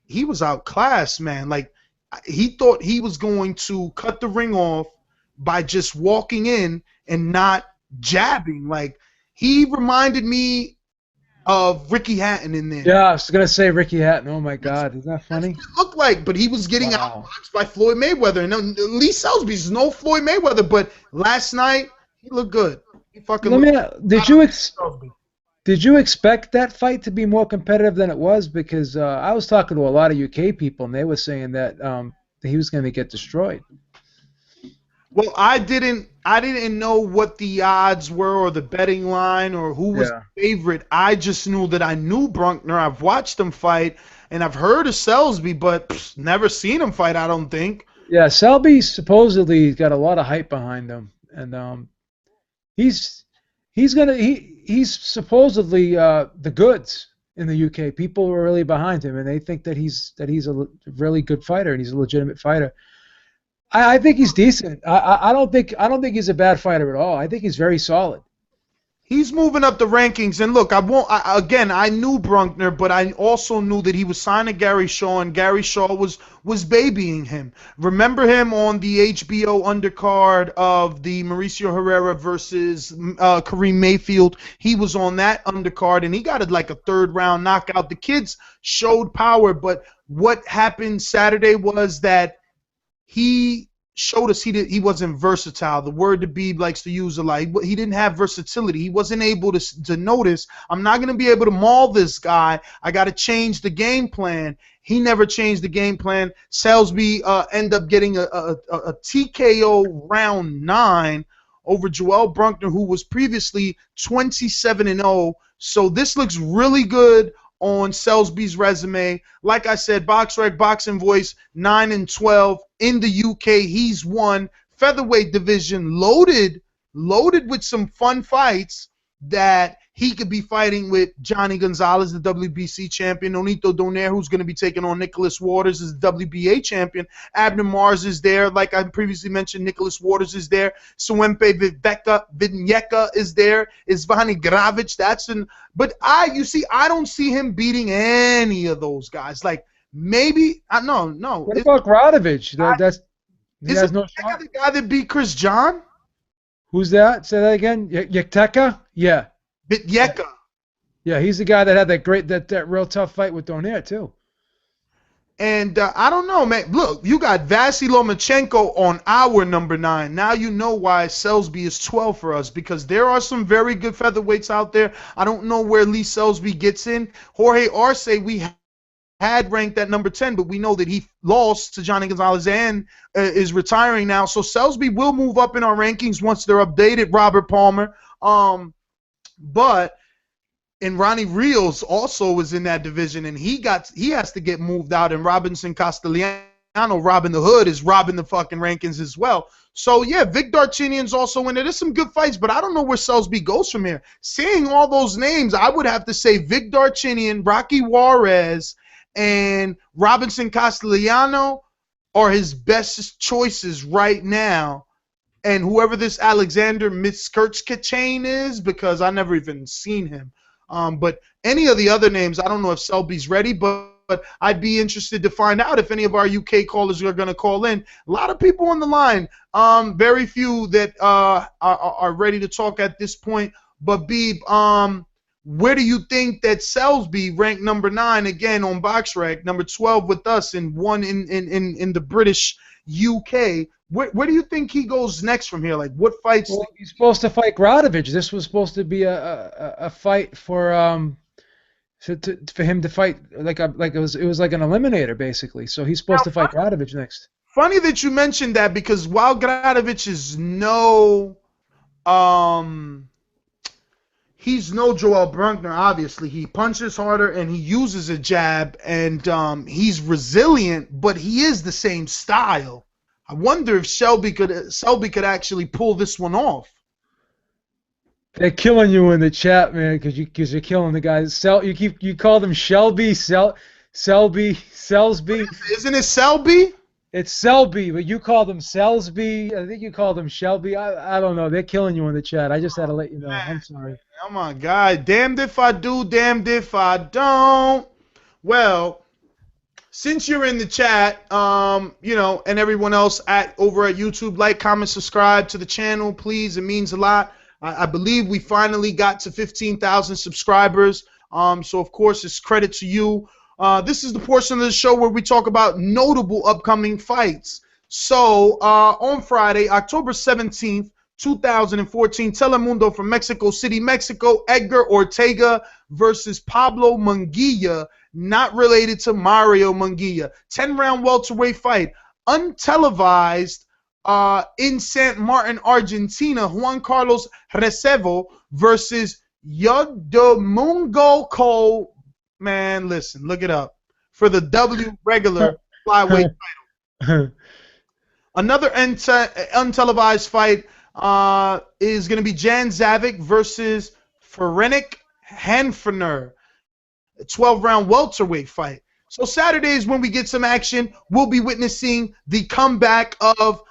he was outclassed, man. Like, he thought he was going to cut the ring off by just walking in and not jabbing. Like, he reminded me of Ricky Hatton in there. Yeah, I was going to say Ricky Hatton. Oh, my God. Isn't that funny? That's what it looked like, but he was getting outboxed by Floyd Mayweather. And Lee Selsby's no Floyd Mayweather, but last night, he looked good. He fucking Did you expect that fight to be more competitive than it was? Because I was talking to a lot of UK people, and they were saying that he was going to get destroyed. Well, I didn't know what the odds were or the betting line or who was the favorite. I just knew that I knew Brunkner. I've watched him fight, and I've heard of Selsby, but never seen him fight, I don't think. Yeah, Selby supposedly got a lot of hype behind him, and he's supposedly the goods in the UK. People are really behind him, and they think that he's a really good fighter and he's a legitimate fighter. I think he's decent. I don't think he's a bad fighter at all. I think he's very solid. He's moving up the rankings, and look, I knew Brunkner, but I also knew that he was signed to Gary Shaw, and Gary Shaw was babying him. Remember him on the HBO undercard of the Mauricio Herrera versus Kareem Mayfield? He was on that undercard, and he got it like a 3rd round knockout. The kids showed power, but what happened Saturday was that he showed us he wasn't versatile. The word Khabib likes to use a lot. He didn't have versatility. He wasn't able to notice, I'm not going to be able to maul this guy. I got to change the game plan. He never changed the game plan. Selsby ended up getting a TKO round 9 over Joel Brunkner, who was previously 27-0. So this looks really good on Selsby's resume. Like I said, BoxRec, Boxing Voice, 9-12 in the UK. He's won. Featherweight division loaded with some fun fights that he could be fighting with Johnny Gonzalez, the WBC champion, Nonito Donaire, who's going to be taking on Nicholas Waters as the WBA champion. Abner Mars is there. Like I previously mentioned, Nicholas Waters is there. Suempe Vidnyeka is there. Isvani Gravic, but I don't see him beating any of those guys. Like, maybe, no. What about Gradovic? He has no shot. The guy that beat Chris John? Who's that? Say that again. Yekteca? Yeah. Vidnyeka. Yeah, he's the guy that had that real tough fight with Donaire too. And I don't know, man. Look, you got Vasily Lomachenko on our number 9. Now you know why Selsby is 12 for us, because there are some very good featherweights out there. I don't know where Lee Selsby gets in. Jorge Arce, we had ranked at number 10, but we know that he lost to Johnny Gonzalez and is retiring now. So Selsby will move up in our rankings once they're updated. Robert Palmer. But Ronnie Rios also was in that division, and he has to get moved out. And Robinson Castellano, Robin the Hood, is robbing the fucking rankings as well. So yeah, Vic Darchinyan's also in there. There's some good fights, but I don't know where Selsby goes from here. Seeing all those names, I would have to say Vic Darchinyan, Rocky Juarez, and Robinson Castellano are his best choices right now. And whoever this Alexander Mitskirchkachain is, because I never even seen him. But any of the other names, I don't know if Selby's ready, but I'd be interested to find out if any of our UK callers are going to call in. A lot of people on the line. Very few that are ready to talk at this point. But Beeb, where do you think that Selsby, ranked number 9 again on BoxRec, number 12 with us, and 1 in the British UK? Where do you think he goes next from here? Like, what fights? Well, he's supposed to fight Gradovic. This was supposed to be a fight for for him to fight like it was like an eliminator basically. So he's supposed to fight Gradovich next. Funny that you mentioned that because while Gradovich is he's no Joel Brunkner, obviously. He punches harder and he uses a jab, and he's resilient, but he is the same style. I wonder if Selby could actually pull this one off. They're killing you in the chat, man, because you're killing the guys. You call them Shelby, Selsby. Isn't it Selby? It's Selby, but you call them Selsby. I think you call them Shelby. I don't know. They're killing you in the chat. I just had to let you know. I'm sorry. Oh my God. Damned if I do, damned if I don't. Well, since you're in the chat, and everyone else over at YouTube, like, comment, subscribe to the channel, please. It means a lot. I believe we finally got to 15,000 subscribers. So of course, it's credit to you. This is the portion of the show where we talk about notable upcoming fights. So on Friday, October 17th, 2014, Telemundo from Mexico City, Mexico, Edgar Ortega versus Pablo Munguia, not related to Mario Munguia. 10-round welterweight fight, untelevised in San Martin, Argentina. Juan Carlos Recevo versus Yodomungo Cole. Man, listen, look it up. For the W regular flyweight title. Another untelevised fight is going to be Jan Zavik versus Ferenik Hanfner. A 12-round welterweight fight. So Saturdays when we get some action, we'll be witnessing the comeback of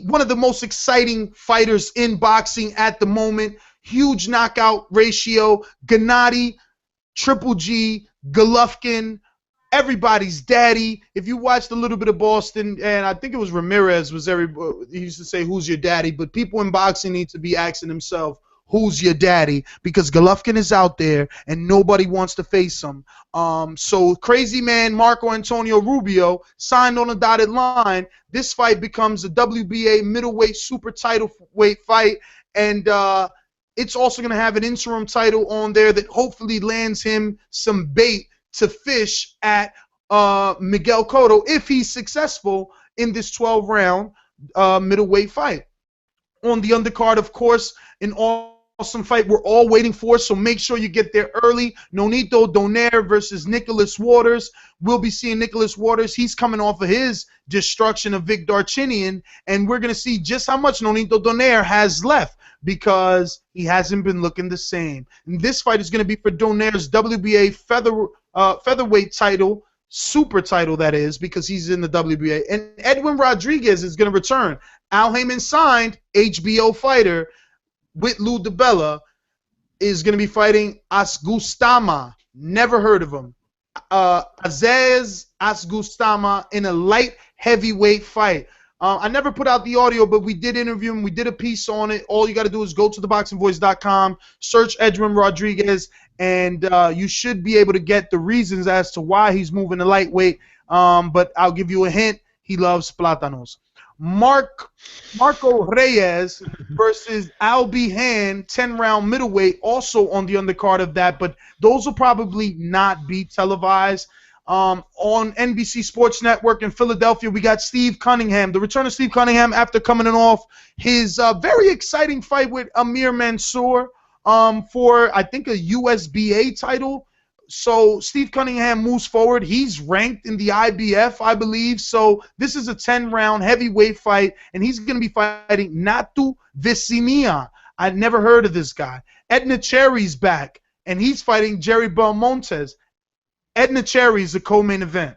one of the most exciting fighters in boxing at the moment. Huge knockout ratio. Gennady, Triple G, Golovkin, everybody's daddy. If you watched a little bit of Boston, and I think it was Ramirez, he used to say, "Who's your daddy?" But people in boxing need to be asking themselves, "Who's your daddy?" Because Golovkin is out there, and nobody wants to face him. So crazy man Marco Antonio Rubio signed on a dotted line. This fight becomes a WBA middleweight super title weight fight, and it's also going to have an interim title on there that hopefully lands him some bait to fish at Miguel Cotto if he's successful in this 12-round middleweight fight. On the undercard, of course, an awesome fight we're all waiting for, so make sure you get there early. Nonito Donaire versus Nicholas Waters. We'll be seeing Nicholas Waters. He's coming off of his destruction of Vic Darchinyan, and we're going to see just how much Nonito Donaire has left, because he hasn't been looking the same. And this fight is going to be for Donaire's WBA featherweight title, super title that is, because he's in the WBA. And Edwin Rodriguez is going to return. Al Haymon signed HBO fighter with Lou DiBella is going to be fighting Asgustama. Never heard of him. Aziz Asgustama in a light heavyweight fight. I never put out the audio, but we did interview him. We did a piece on it. All you got to do is go to theboxingvoice.com, search Edwin Rodriguez, and you should be able to get the reasons as to why he's moving to lightweight. But I'll give you a hint. He loves plátanos. Marco Reyes versus Albie Han, 10-round middleweight, also on the undercard of that, but those will probably not be televised. On NBC Sports Network in Philadelphia, we got Steve Cunningham, the return of Steve Cunningham after coming off his very exciting fight with Amir Mansour for, I think, a USBA title. So Steve Cunningham moves forward. He's ranked in the IBF, I believe. So this is a 10-round heavyweight fight, and he's going to be fighting Natu Vicinia. I'd never heard of this guy. Edna Cherry's back, and he's fighting Jerry Belmontes. Edna Cherry is the co-main event.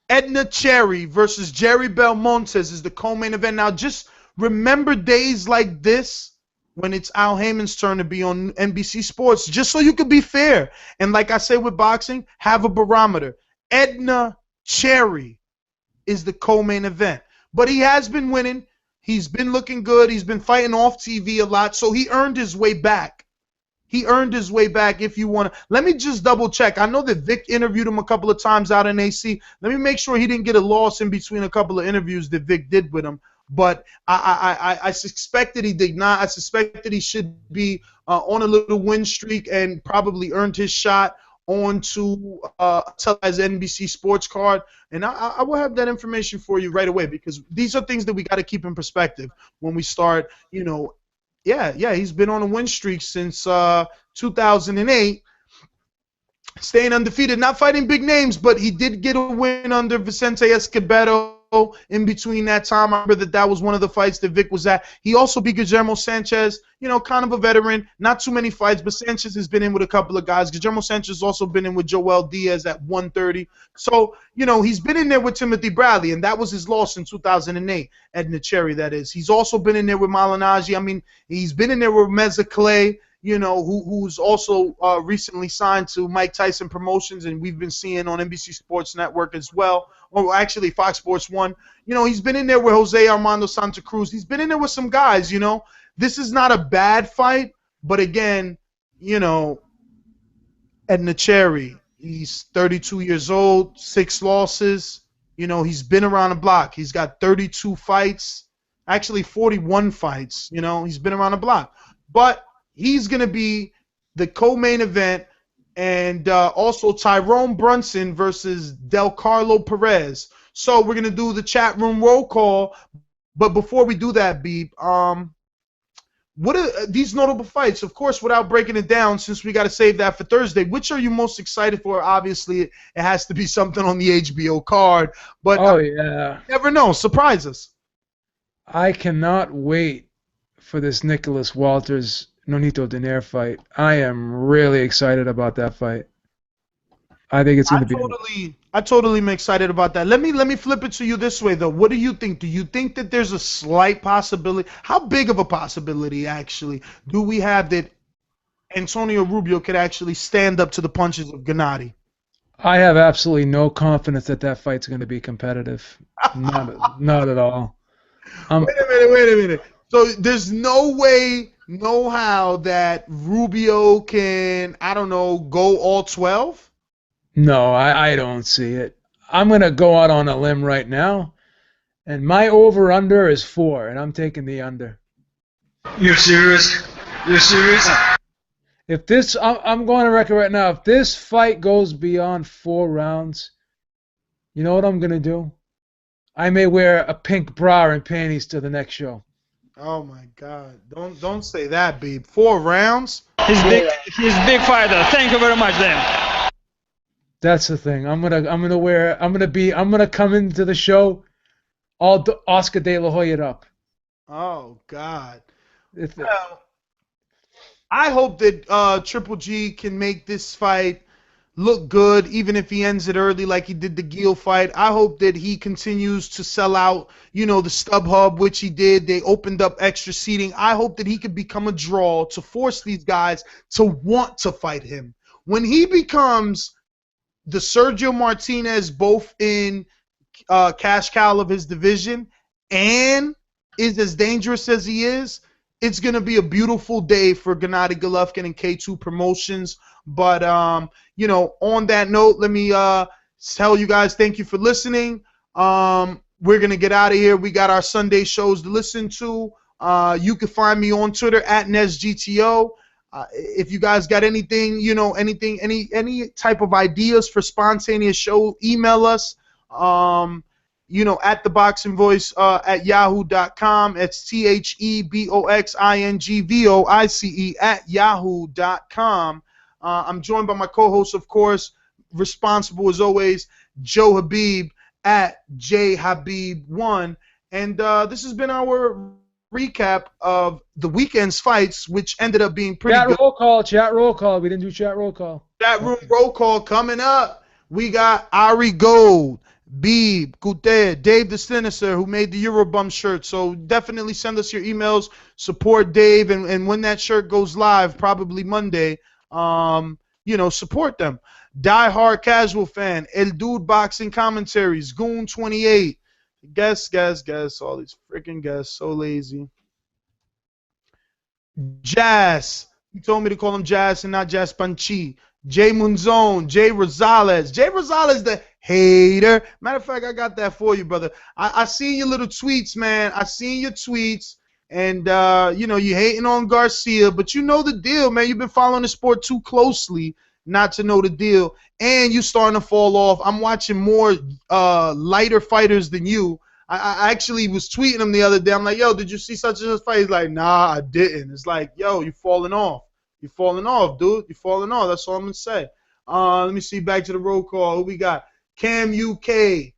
Edna Cherry versus Jerry Belmontes is the co-main event. Now, just remember days like this when it's Al Haymon's turn to be on NBC Sports, just so you could be fair. And like I say with boxing, have a barometer. Edna Cherry is the co-main event. But he has been winning. He's been looking good. He's been fighting off TV a lot, so he earned his way back. He earned his way back, if you want to. Let me just double check. I know that Vic interviewed him a couple of times out in AC. Let me make sure he didn't get a loss in between a couple of interviews that Vic did with him. but I suspect that he did not. I suspect that he should be on a little win streak and probably earned his shot onto televised NBC Sports card. And I will have that information for you right away, because these are things that we got to keep in perspective when we start, yeah, he's been on a win streak since 2008, staying undefeated, not fighting big names, but he did get a win under Vicente Escobedo in between that time. I remember that was one of the fights that Vic was at. He also beat Guillermo Sanchez, kind of a veteran, not too many fights, but Sanchez has been in with a couple of guys. Guillermo Sanchez has also been in with Joel Diaz at 130. So, he's been in there with Timothy Bradley, and that was his loss in 2008, Edna Cherry, that is. He's also been in there with Malignaggi. I mean, he's been in there with Meza Clay, who's also recently signed to Mike Tyson Promotions, and we've been seeing on NBC Sports Network as well, or actually Fox Sports 1. He's been in there with Jose Armando Santa Cruz. He's been in there with some guys, This is not a bad fight, but again, Edna Cherry, he's 32 years old, 6 losses. He's been around the block. He's got 32 fights, actually 41 fights. He's been around the block. But he's going to be the co-main event, and also Tyrone Brunson versus Del Carlo Perez. So we're going to do the chat room roll call. But before we do that, Beeb, what are these notable fights? Of course, without breaking it down, since we got to save that for Thursday, which are you most excited for? Obviously, it has to be something on the HBO card. But yeah. Never know. Surprise us. I cannot wait for this Nicholas Walters Nonito Donaire fight. I am really excited about that fight. I think it's going to be. I totally am excited about that. Let me flip it to you this way though. What do you think? Do you think that there's a slight possibility? How big of a possibility actually do we have that Antonio Rubio could actually stand up to the punches of Gennady? I have absolutely no confidence that fight's going to be competitive. Not at all. Wait a minute. So there's no way, no how that Rubio can, I don't know, go all 12? No, I don't see it. I'm going to go out on a limb right now, and my over-under is 4, and I'm taking the under. You're serious? You're serious? If this, I'm going to record right now, if this fight goes beyond 4 rounds, you know what I'm going to do? I may wear a pink bra and panties to the next show. Oh my God! Don't say that, Beeb. 4 rounds? He's big fighter. Thank you very much, then. That's the thing. I'm gonna come into the show all Oscar De La Hoya up. Oh God! Well, I hope that Triple G can make this fight look good, even if he ends it early like he did the Gil fight. I hope that he continues to sell out, the StubHub, which he did. They opened up extra seating. I hope that he could become a draw to force these guys to want to fight him. When he becomes the Sergio Martinez, both in cash cow of his division and is as dangerous as he is, it's going to be a beautiful day for Gennady Golovkin and K2 Promotions. But, on that note, let me tell you guys thank you for listening. We're going to get out of here. We got our Sunday shows to listen to. You can find me on Twitter at NesGTO. If you guys got anything, any type of ideas for spontaneous show, email us. At theboxingvoice@yahoo.com. It's THEBOXINGVOICE @yahoo.com. I'm joined by my co-host, of course, responsible as always, Joe Habib at JHabib1. And this has been our recap of the weekend's fights, which ended up being pretty good. Chat roll call. We didn't do chat roll call. Chat room roll call coming up. We got Ari Gold, Beeb, Gute, Dave the Sinister, who made the Eurobum shirt. So definitely send us your emails, support Dave, and when that shirt goes live, probably Monday, support them. Die Hard Casual Fan, El Dude Boxing Commentaries, Goon 28, guess, all these freaking guests, so lazy. Jazz, he told me to call him Jazz and not Jazz Panchi. Jay Munzone, Jay Rosales, the Hater. Matter of fact, I got that for you, brother. I seen your little tweets, man. I seen your tweets. And, you know, you hating on Garcia, but you know the deal, man. You've been following the sport too closely not to know the deal. And you starting to fall off. I'm watching more lighter fighters than you. I actually was tweeting him the other day. I'm like, yo, did you see such and such fight? He's like, nah, I didn't. It's like, yo, you're falling off. You're falling off, dude. You're falling off. That's all I'm going to say. Let me see. Back to the roll call. Who we got? Cam UK.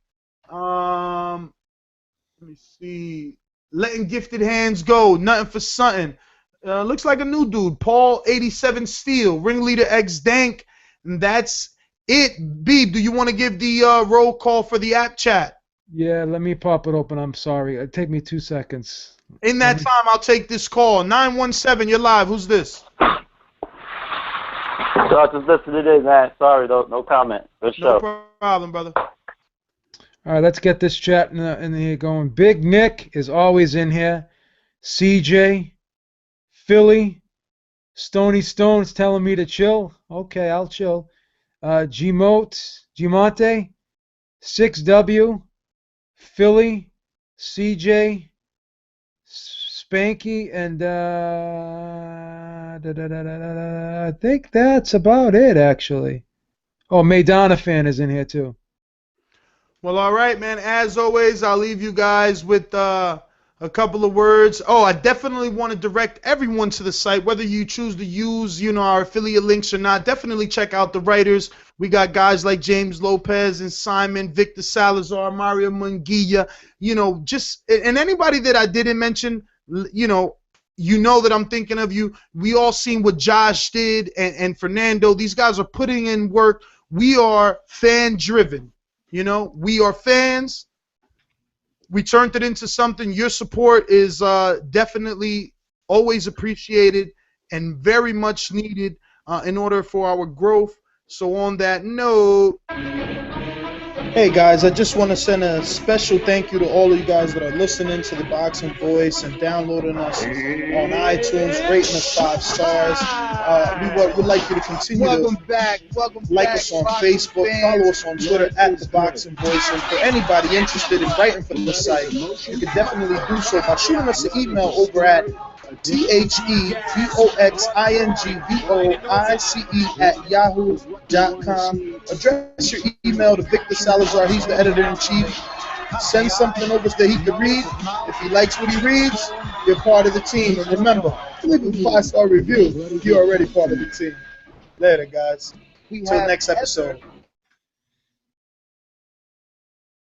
Let me see. Letting gifted hands go. Nothing for something. Looks like a new dude. Paul 87 Steel. Ringleader X Dank. And that's it. Beeb, do you want to give the roll call for the app chat? Yeah, let me pop it open. I'm sorry. It'll take me 2 seconds. In that time, I'll take this call. 917, you're live. Who's this? So just listening in, man. Sorry, no comment. Good show. No problem, brother. All right, let's get this chat in here going. Big Nick is always in here. CJ, Philly, Stony Stone's telling me to chill. Okay, I'll chill. Gmonte, 6W, Philly, CJ, Spanky, and I think that's about it, actually. Oh, Maidana fan is in here, too. Well, all right, man. As always, I'll leave you guys with a couple of words. Oh, I definitely want to direct everyone to the site, whether you choose to use, you know, our affiliate links or not. Definitely check out the writers. We got guys like James Lopez and Simon, Victor Salazar, Mario Munguia, you know, and anybody that I didn't mention, you know that I'm thinking of you. We all seen what Josh did and Fernando. These guys are putting in work. We are fan-driven. You know, we are fans. We turned it into something. Your support is definitely always appreciated and very much needed in order for our growth. So on that note, hey guys, I just want to send a special thank you to all of you guys that are listening to the Boxing Voice and downloading us on iTunes, rating us 5 stars. We would like you to continue to like us on Facebook, follow us on Twitter at the Boxing Voice, and for anybody interested in writing for the site, you can definitely do so by shooting us an email over at theboxingvoice@yahoo.com. Address your email to Victor Salazar. He's the editor-in-chief. Send something over that he can read. If he likes what he reads, you're part of the team. And remember, leave a 5-star review. You're already part of the team. Later, guys. Till next episode.